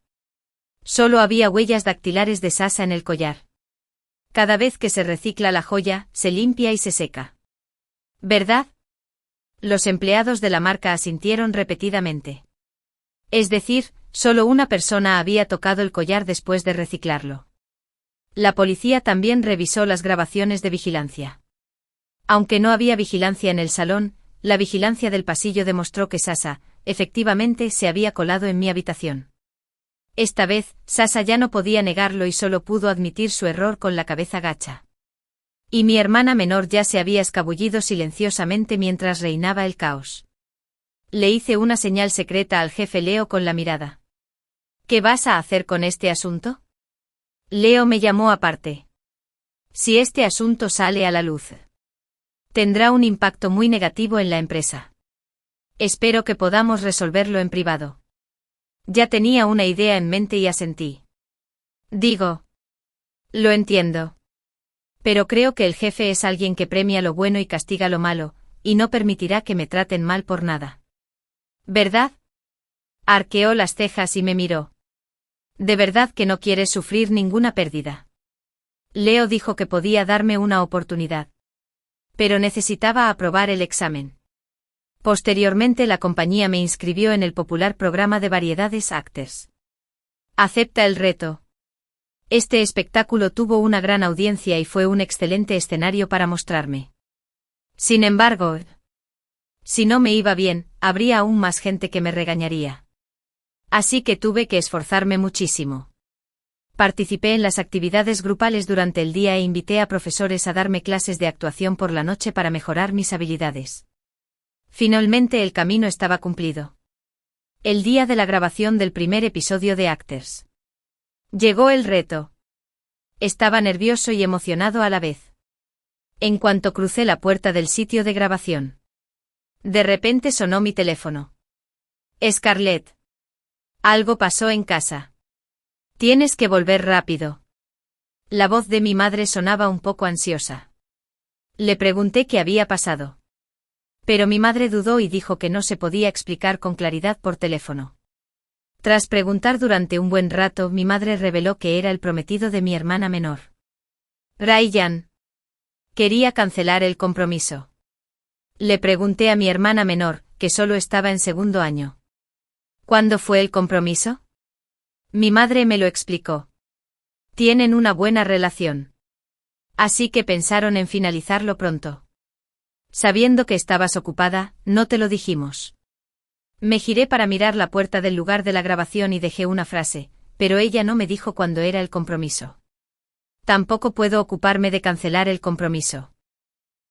solo había huellas dactilares de Sasa en el collar. Cada vez que se recicla la joya, se limpia y se seca. ¿Verdad? Los empleados de la marca asintieron repetidamente. Es decir, solo una persona había tocado el collar después de reciclarlo. La policía también revisó las grabaciones de vigilancia. Aunque no había vigilancia en el salón, la vigilancia del pasillo demostró que Sasa, efectivamente, se había colado en mi habitación. Esta vez, Sasa ya no podía negarlo y solo pudo admitir su error con la cabeza gacha. Y mi hermana menor ya se había escabullido silenciosamente mientras reinaba el caos. Le hice una señal secreta al jefe Leo con la mirada. ¿Qué vas a hacer con este asunto? Leo me llamó aparte. Si este asunto sale a la luz, tendrá un impacto muy negativo en la empresa. Espero que podamos resolverlo en privado. Ya tenía una idea en mente y asentí. Digo. Lo entiendo. Pero creo que el jefe es alguien que premia lo bueno y castiga lo malo, y no permitirá que me traten mal por nada. ¿Verdad? Arqueó las cejas y me miró. ¿De verdad que no quieres sufrir ninguna pérdida? Leo dijo que podía darme una oportunidad. Pero necesitaba aprobar el examen. Posteriormente la compañía me inscribió en el popular programa de variedades Actors. ¿Acepta el reto? Este espectáculo tuvo una gran audiencia y fue un excelente escenario para mostrarme. Sin embargo, Si no me iba bien, habría aún más gente que me regañaría. Así que tuve que esforzarme muchísimo. Participé en las actividades grupales durante el día e invité a profesores a darme clases de actuación por la noche para mejorar mis habilidades. Finalmente el camino estaba cumplido. El día de la grabación del primer episodio de Actors. Llegó el reto. Estaba nervioso y emocionado a la vez. En cuanto crucé la puerta del sitio de grabación. De repente sonó mi teléfono. Scarlett. Algo pasó en casa. Tienes que volver rápido. La voz de mi madre sonaba un poco ansiosa. Le pregunté qué había pasado. Pero mi madre dudó y dijo que no se podía explicar con claridad por teléfono. Tras preguntar durante un buen rato, mi madre reveló que era el prometido de mi hermana menor. Ryan. Quería cancelar el compromiso. Le pregunté a mi hermana menor, que solo estaba en segundo año. ¿Cuándo fue el compromiso? Mi madre me lo explicó. Tienen una buena relación. Así que pensaron en finalizarlo pronto. Sabiendo que estabas ocupada, no te lo dijimos. Me giré para mirar la puerta del lugar de la grabación y dejé una frase, pero ella no me dijo cuándo era el compromiso. Tampoco puedo ocuparme de cancelar el compromiso.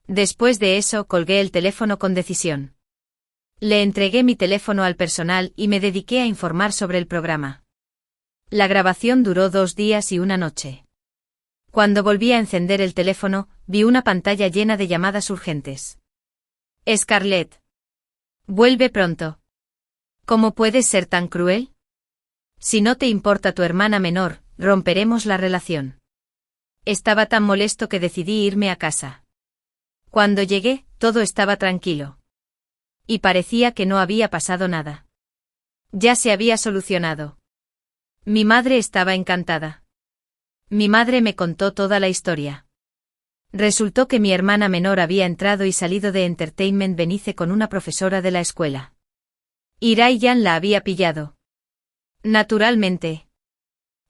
Después de eso, colgué el teléfono con decisión. Le entregué mi teléfono al personal y me dediqué a informar sobre el programa. La grabación duró 2 días y una noche. Cuando volví a encender el teléfono, vi una pantalla llena de llamadas urgentes. Scarlett. Vuelve pronto. ¿Cómo puedes ser tan cruel? Si no te importa tu hermana menor, romperemos la relación. Estaba tan molesto que decidí irme a casa. Cuando llegué, todo estaba tranquilo. Y parecía que no había pasado nada. Ya se había solucionado. Mi madre estaba encantada. Mi madre me contó toda la historia. Resultó que mi hermana menor había entrado y salido de Entertainment Venice con una profesora de la escuela. Y Ryan la había pillado. Naturalmente.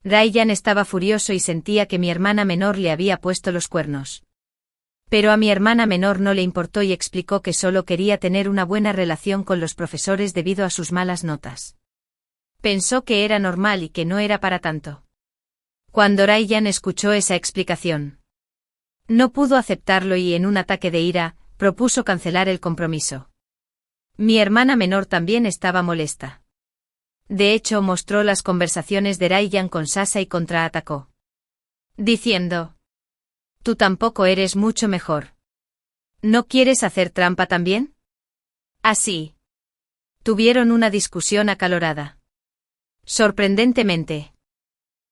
Ryan estaba furioso y sentía que mi hermana menor le había puesto los cuernos. Pero a mi hermana menor no le importó y explicó que solo quería tener una buena relación con los profesores debido a sus malas notas. Pensó que era normal y que no era para tanto. Cuando Ryan escuchó esa explicación, no pudo aceptarlo y en un ataque de ira, propuso cancelar el compromiso. Mi hermana menor también estaba molesta. De hecho, mostró las conversaciones de Ryan con Sasha y contraatacó. Diciendo: «Tú tampoco eres mucho mejor. ¿No quieres hacer trampa también?» Así. Tuvieron una discusión acalorada. Sorprendentemente.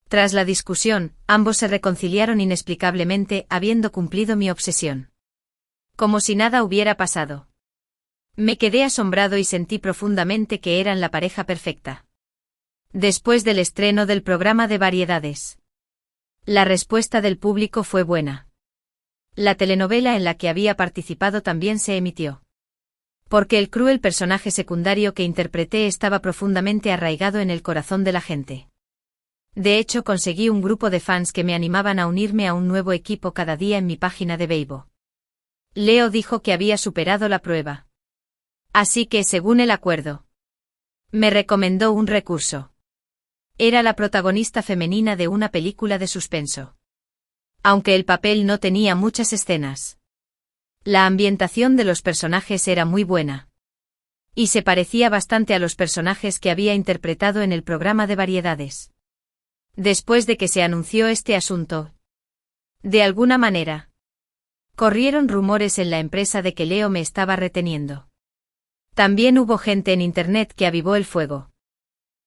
Tras la discusión, ambos se reconciliaron inexplicablemente, habiendo cumplido mi obsesión. Como si nada hubiera pasado. Me quedé asombrado y sentí profundamente que eran la pareja perfecta. Después del estreno del programa de variedades, la respuesta del público fue buena. La telenovela en la que había participado también se emitió. Porque el cruel personaje secundario que interpreté estaba profundamente arraigado en el corazón de la gente. De hecho, conseguí un grupo de fans que me animaban a unirme a un nuevo equipo cada día en mi página de Weibo. Leo dijo que había superado la prueba. Así que, según el acuerdo, me recomendó un recurso. Era la protagonista femenina de una película de suspenso. Aunque el papel no tenía muchas escenas, la ambientación de los personajes era muy buena. Y se parecía bastante a los personajes que había interpretado en el programa de variedades. Después de que se anunció este asunto, de alguna manera, corrieron rumores en la empresa de que Leo me estaba reteniendo. También hubo gente en internet que avivó el fuego.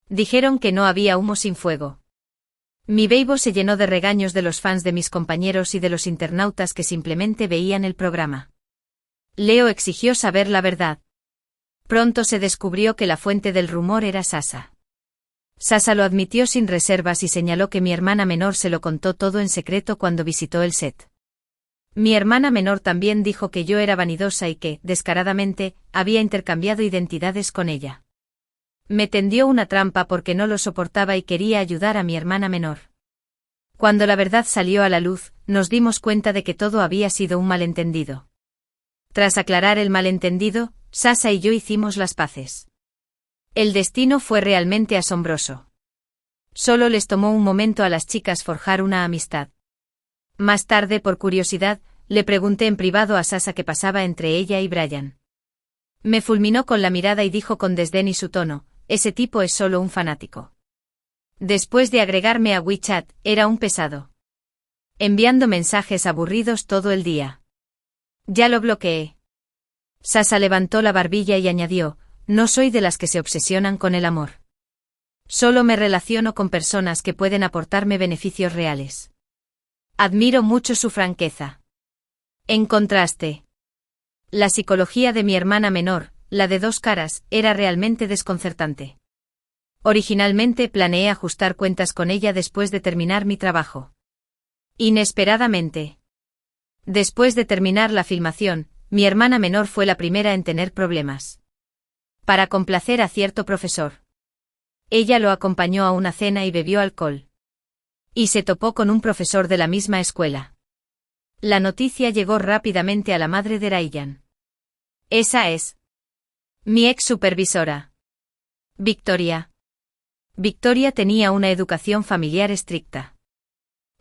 Dijeron que no había humo sin fuego. Mi Weibo se llenó de regaños de los fans de mis compañeros y de los internautas que simplemente veían el programa. Leo exigió saber la verdad. Pronto se descubrió que la fuente del rumor era Sasha. Sasha lo admitió sin reservas y señaló que mi hermana menor se lo contó todo en secreto cuando visitó el set. Mi hermana menor también dijo que yo era vanidosa y que, descaradamente, había intercambiado identidades con ella. Me tendió una trampa porque no lo soportaba y quería ayudar a mi hermana menor. Cuando la verdad salió a la luz, nos dimos cuenta de que todo había sido un malentendido. Tras aclarar el malentendido, Sasa y yo hicimos las paces. El destino fue realmente asombroso. Solo les tomó un momento a las chicas forjar una amistad. Más tarde, por curiosidad, le pregunté en privado a Sasa qué pasaba entre ella y Brian. Me fulminó con la mirada y dijo con desdén y su tono: ese tipo es solo un fanático. Después de agregarme a WeChat, era un pesado. Enviando mensajes aburridos todo el día. Ya lo bloqueé. Sasa levantó la barbilla y añadió: no soy de las que se obsesionan con el amor. Solo me relaciono con personas que pueden aportarme beneficios reales. Admiro mucho su franqueza. En contraste, la psicología de mi hermana menor, la de dos caras, era realmente desconcertante. Originalmente planeé ajustar cuentas con ella después de terminar mi trabajo. Inesperadamente. Después de terminar la filmación, mi hermana menor fue la primera en tener problemas. Para complacer a cierto profesor. Ella lo acompañó a una cena y bebió alcohol. Y se topó con un profesor de la misma escuela. La noticia llegó rápidamente a la madre de Ryan. Esa es mi ex supervisora. Victoria. Victoria tenía una educación familiar estricta.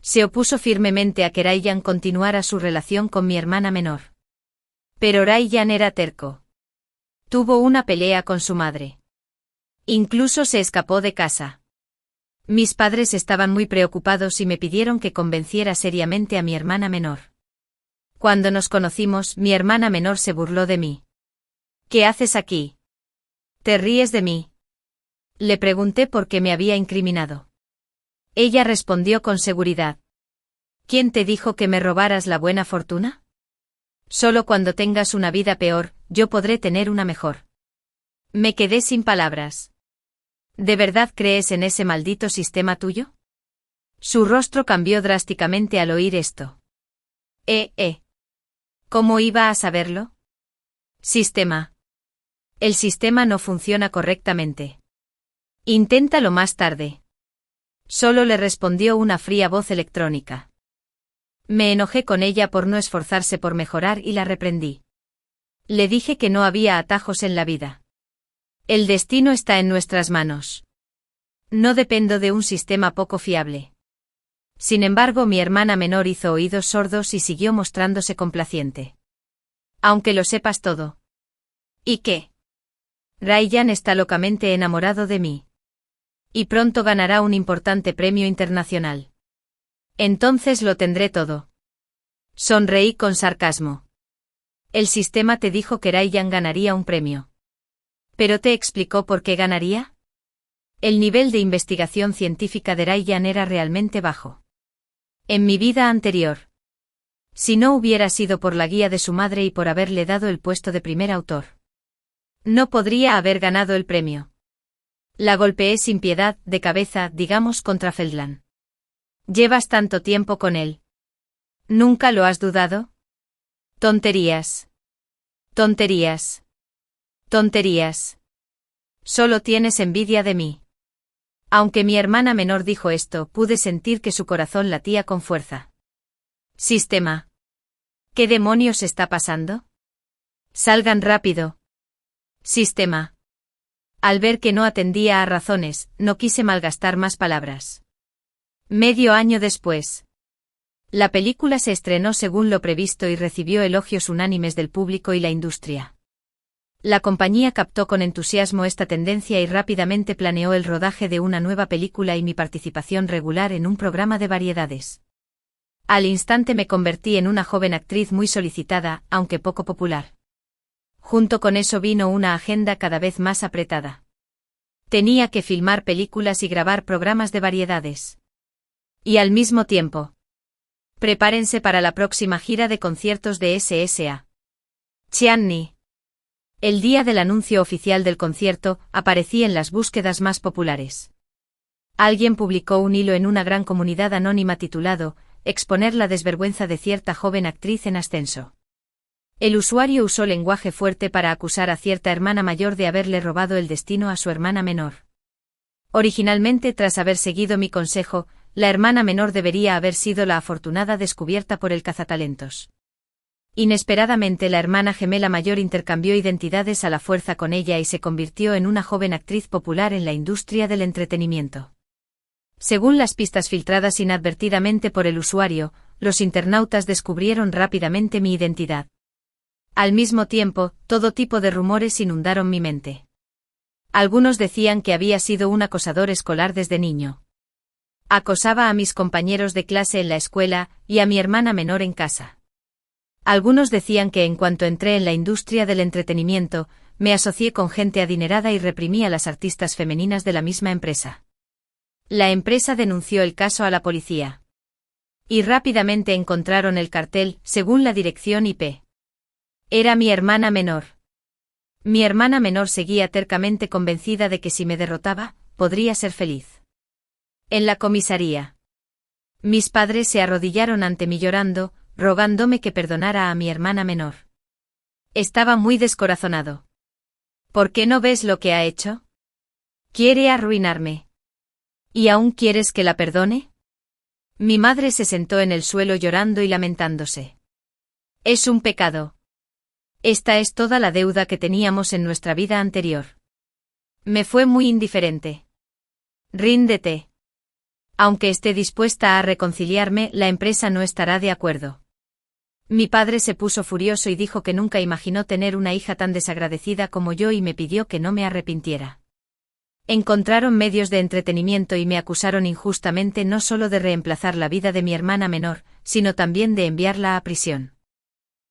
Se opuso firmemente a que Ryan continuara su relación con mi hermana menor. Pero Ryan era terco. Tuvo una pelea con su madre. Incluso se escapó de casa. Mis padres estaban muy preocupados y me pidieron que convenciera seriamente a mi hermana menor. Cuando nos conocimos, mi hermana menor se burló de mí. ¿Qué haces aquí? ¿Te ríes de mí? Le pregunté por qué me había incriminado. Ella respondió con seguridad. ¿Quién te dijo que me robaras la buena fortuna? Solo cuando tengas una vida peor, yo podré tener una mejor. Me quedé sin palabras. ¿De verdad crees en ese maldito sistema tuyo? Su rostro cambió drásticamente al oír esto. ¿Cómo iba a saberlo? Sistema. El sistema no funciona correctamente. Inténtalo más tarde. Solo le respondió una fría voz electrónica. Me enojé con ella por no esforzarse por mejorar y la reprendí. Le dije que no había atajos en la vida. El destino está en nuestras manos. No dependo de un sistema poco fiable. Sin embargo, mi hermana menor hizo oídos sordos y siguió mostrándose complaciente. Aunque lo sepas todo. ¿Y qué? Ryan está locamente enamorado de mí. Y pronto ganará un importante premio internacional. Entonces lo tendré todo. Sonreí con sarcasmo. El sistema te dijo que Ryan ganaría un premio. ¿Pero te explicó por qué ganaría? El nivel de investigación científica de Ryan era realmente bajo. En mi vida anterior. Si no hubiera sido por la guía de su madre y por haberle dado el puesto de primer autor. No podría haber ganado el premio. La golpeé sin piedad, de cabeza, digamos, contra Feldland. ¿Llevas tanto tiempo con él? ¿Nunca lo has dudado? Tonterías. Tonterías. Tonterías. Solo tienes envidia de mí. Aunque mi hermana menor dijo esto, pude sentir que su corazón latía con fuerza. Sistema. ¿Qué demonios está pasando? Salgan rápido. Sistema. Al ver que no atendía a razones, no quise malgastar más palabras. Medio año después. La película se estrenó según lo previsto y recibió elogios unánimes del público y la industria. La compañía captó con entusiasmo esta tendencia y rápidamente planeó el rodaje de una nueva película y mi participación regular en un programa de variedades. Al instante me convertí en una joven actriz muy solicitada, aunque poco popular. Junto con eso vino una agenda cada vez más apretada. Tenía que filmar películas y grabar programas de variedades. Y al mismo tiempo, prepárense para la próxima gira de conciertos de SSA. Cheanni. El día del anuncio oficial del concierto, aparecí en las búsquedas más populares. Alguien publicó un hilo en una gran comunidad anónima titulado «Exponer la desvergüenza de cierta joven actriz en ascenso». El usuario usó lenguaje fuerte para acusar a cierta hermana mayor de haberle robado el destino a su hermana menor. Originalmente, tras haber seguido mi consejo, la hermana menor debería haber sido la afortunada descubierta por el cazatalentos. Inesperadamente la hermana gemela mayor intercambió identidades a la fuerza con ella y se convirtió en una joven actriz popular en la industria del entretenimiento. Según las pistas filtradas inadvertidamente por el usuario, los internautas descubrieron rápidamente mi identidad. Al mismo tiempo, todo tipo de rumores inundaron mi mente. Algunos decían que había sido un acosador escolar desde niño. Acosaba a mis compañeros de clase en la escuela y a mi hermana menor en casa. Algunos decían que en cuanto entré en la industria del entretenimiento, me asocié con gente adinerada y reprimí a las artistas femeninas de la misma empresa. La empresa denunció el caso a la policía. Y rápidamente encontraron el cartel, según la dirección IP. Era mi hermana menor. Mi hermana menor seguía tercamente convencida de que si me derrotaba, podría ser feliz. En la comisaría. Mis padres se arrodillaron ante mí llorando, rogándome que perdonara a mi hermana menor. Estaba muy descorazonado. ¿Por qué no ves lo que ha hecho? Quiere arruinarme. ¿Y aún quieres que la perdone? Mi madre se sentó en el suelo llorando y lamentándose. Es un pecado. Esta es toda la deuda que teníamos en nuestra vida anterior. Me fue muy indiferente. Ríndete. Aunque esté dispuesta a reconciliarme, la empresa no estará de acuerdo. Mi padre se puso furioso y dijo que nunca imaginó tener una hija tan desagradecida como yo y me pidió que no me arrepintiera. Encontraron medios de entretenimiento y me acusaron injustamente no solo de reemplazar la vida de mi hermana menor, sino también de enviarla a prisión.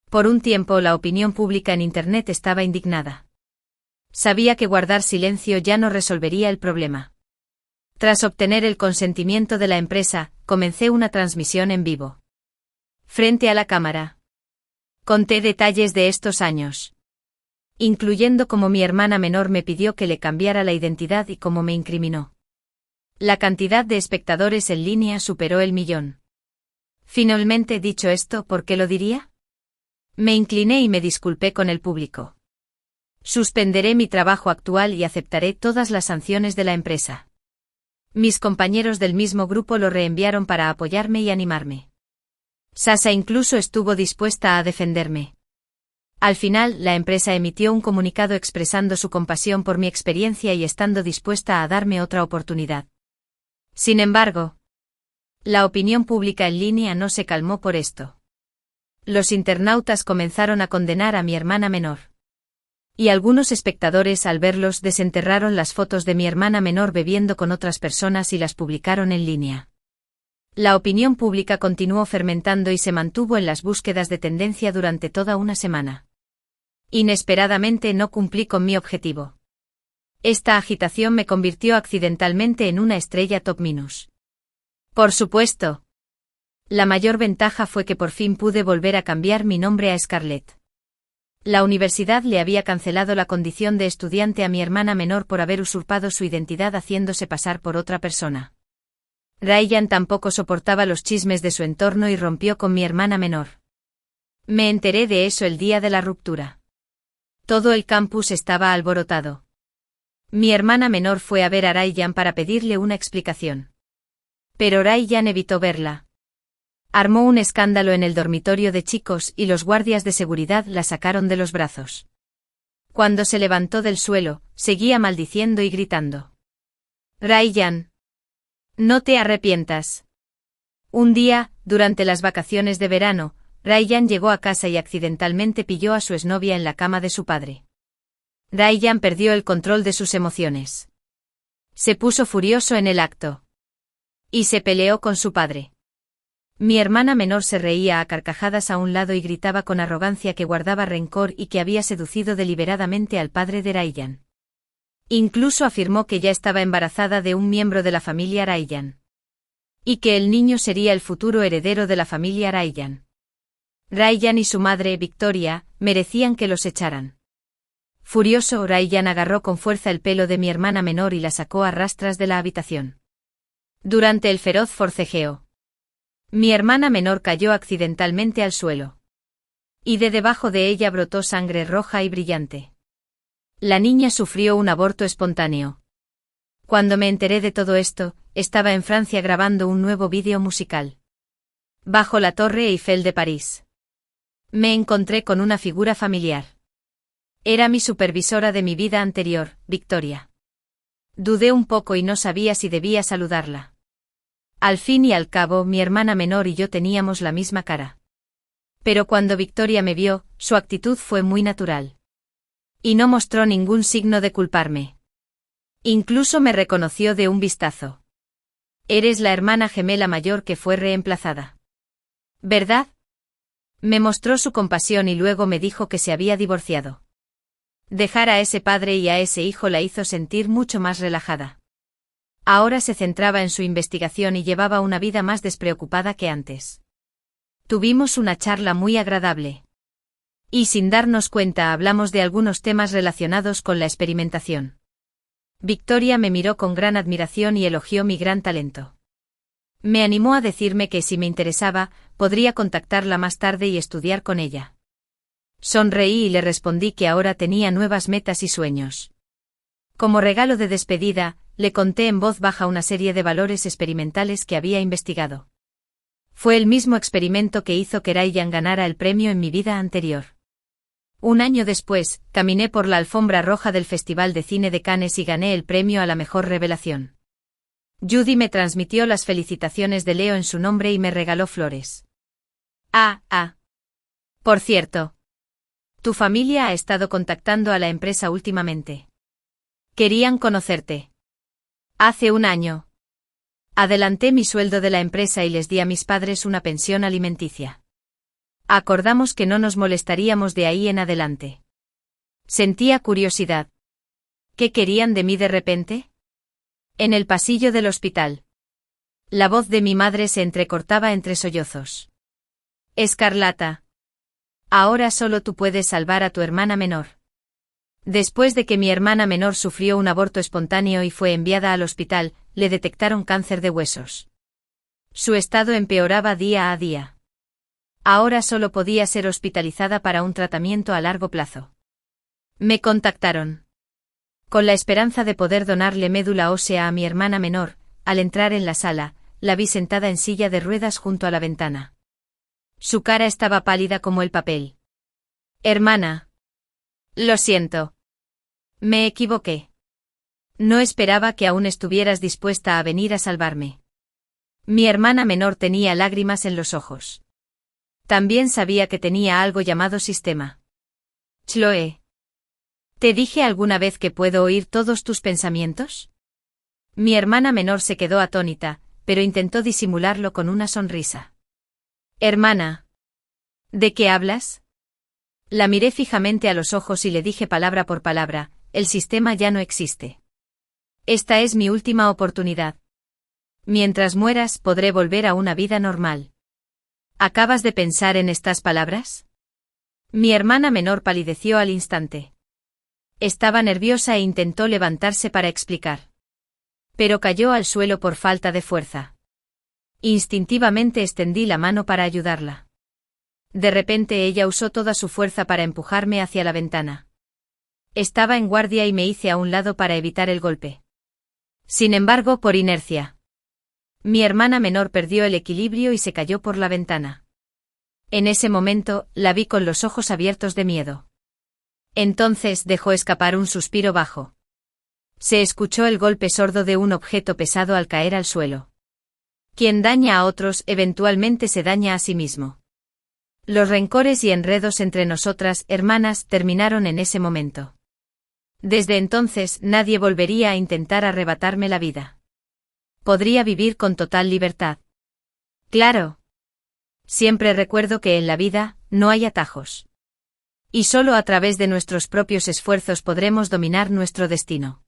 Por un tiempo la opinión pública en Internet estaba indignada. Sabía que guardar silencio ya no resolvería el problema. Tras obtener el consentimiento de la empresa, comencé una transmisión en vivo. Frente a la cámara. Conté detalles de estos años. Incluyendo cómo mi hermana menor me pidió que le cambiara la identidad y cómo me incriminó. La cantidad de espectadores en línea superó el 1.000.000. Finalmente, dicho esto, ¿por qué lo diría? Me incliné y me disculpé con el público. Suspenderé mi trabajo actual y aceptaré todas las sanciones de la empresa. Mis compañeros del mismo grupo lo reenviaron para apoyarme y animarme. Sasha incluso estuvo dispuesta a defenderme. Al final, la empresa emitió un comunicado expresando su compasión por mi experiencia y estando dispuesta a darme otra oportunidad. Sin embargo, la opinión pública en línea no se calmó por esto. Los internautas comenzaron a condenar a mi hermana menor. Y algunos espectadores al verlos desenterraron las fotos de mi hermana menor bebiendo con otras personas y las publicaron en línea. La opinión pública continuó fermentando y se mantuvo en las búsquedas de tendencia durante toda una semana. Inesperadamente no cumplí con mi objetivo. Esta agitación me convirtió accidentalmente en una estrella top minus. Por supuesto. La mayor ventaja fue que por fin pude volver a cambiar mi nombre a Scarlett. La universidad le había cancelado la condición de estudiante a mi hermana menor por haber usurpado su identidad haciéndose pasar por otra persona. Ryan tampoco soportaba los chismes de su entorno y rompió con mi hermana menor. Me enteré de eso el día de la ruptura. Todo el campus estaba alborotado. Mi hermana menor fue a ver a Ryan para pedirle una explicación. Pero Ryan evitó verla. Armó un escándalo en el dormitorio de chicos y los guardias de seguridad la sacaron de los brazos. Cuando se levantó del suelo, seguía maldiciendo y gritando. Ryan. No te arrepientas. Un día, durante las vacaciones de verano, Ryan llegó a casa y accidentalmente pilló a su exnovia en la cama de su padre. Ryan perdió el control de sus emociones. Se puso furioso en el acto. Y se peleó con su padre. Mi hermana menor se reía a carcajadas a un lado y gritaba con arrogancia que guardaba rencor y que había seducido deliberadamente al padre de Ryan. Incluso afirmó que ya estaba embarazada de un miembro de la familia Ryan. Y que el niño sería el futuro heredero de la familia Ryan. Ryan y su madre, Victoria, merecían que los echaran. Furioso, Ryan agarró con fuerza el pelo de mi hermana menor y la sacó a rastras de la habitación. Durante el feroz forcejeo, mi hermana menor cayó accidentalmente al suelo. Y de debajo de ella brotó sangre roja y brillante. La niña sufrió un aborto espontáneo. Cuando me enteré de todo esto, estaba en Francia grabando un nuevo vídeo musical. Bajo la Torre Eiffel de París. Me encontré con una figura familiar. Era mi supervisora de mi vida anterior, Victoria. Dudé un poco y no sabía si debía saludarla. Al fin y al cabo, mi hermana menor y yo teníamos la misma cara. Pero cuando Victoria me vio, su actitud fue muy natural. Y no mostró ningún signo de culparme. Incluso me reconoció de un vistazo. Eres la hermana gemela mayor que fue reemplazada, ¿verdad? Me mostró su compasión y luego me dijo que se había divorciado. Dejar a ese padre y a ese hijo la hizo sentir mucho más relajada. Ahora se centraba en su investigación y llevaba una vida más despreocupada que antes. Tuvimos una charla muy agradable. Y sin darnos cuenta hablamos de algunos temas relacionados con la experimentación. Victoria me miró con gran admiración y elogió mi gran talento. Me animó a decirme que si me interesaba, podría contactarla más tarde y estudiar con ella. Sonreí y le respondí que ahora tenía nuevas metas y sueños. Como regalo de despedida, le conté en voz baja una serie de valores experimentales que había investigado. Fue el mismo experimento que hizo que Ryan ganara el premio en mi vida anterior. Un año después, caminé por la alfombra roja del Festival de Cine de Cannes y gané el premio a la mejor revelación. Judy me transmitió las felicitaciones de Leo en su nombre y me regaló flores. Por cierto, tu familia ha estado contactando a la empresa últimamente. Querían conocerte. Hace un año. Adelanté mi sueldo de la empresa y les di a mis padres una pensión alimenticia. Acordamos que no nos molestaríamos de ahí en adelante. Sentía curiosidad. ¿Qué querían de mí de repente? En el pasillo del hospital. La voz de mi madre se entrecortaba entre sollozos. Escarlata. Ahora solo tú puedes salvar a tu hermana menor. Después de que mi hermana menor sufrió un aborto espontáneo y fue enviada al hospital, le detectaron cáncer de huesos. Su estado empeoraba día a día. Ahora solo podía ser hospitalizada para un tratamiento a largo plazo. Me contactaron. Con la esperanza de poder donarle médula ósea a mi hermana menor, al entrar en la sala, la vi sentada en silla de ruedas junto a la ventana. Su cara estaba pálida como el papel. Hermana. Lo siento. Me equivoqué. No esperaba que aún estuvieras dispuesta a venir a salvarme. Mi hermana menor tenía lágrimas en los ojos. También sabía que tenía algo llamado sistema. Chloe. ¿Te dije alguna vez que puedo oír todos tus pensamientos? Mi hermana menor se quedó atónita, pero intentó disimularlo con una sonrisa. Hermana. ¿De qué hablas? La miré fijamente a los ojos y le dije palabra por palabra, el sistema ya no existe. Esta es mi última oportunidad. Mientras mueras podré volver a una vida normal. ¿Acabas de pensar en estas palabras? Mi hermana menor palideció al instante. Estaba nerviosa e intentó levantarse para explicar. Pero cayó al suelo por falta de fuerza. Instintivamente extendí la mano para ayudarla. De repente ella usó toda su fuerza para empujarme hacia la ventana. Estaba en guardia y me hice a un lado para evitar el golpe. Sin embargo, por inercia. Mi hermana menor perdió el equilibrio y se cayó por la ventana. En ese momento, la vi con los ojos abiertos de miedo. Entonces dejó escapar un suspiro bajo. Se escuchó el golpe sordo de un objeto pesado al caer al suelo. Quien daña a otros eventualmente se daña a sí mismo. Los rencores y enredos entre nosotras, hermanas, terminaron en ese momento. Desde entonces nadie volvería a intentar arrebatarme la vida. Podría vivir con total libertad. Claro. Siempre recuerdo que en la vida no hay atajos. Y solo a través de nuestros propios esfuerzos podremos dominar nuestro destino.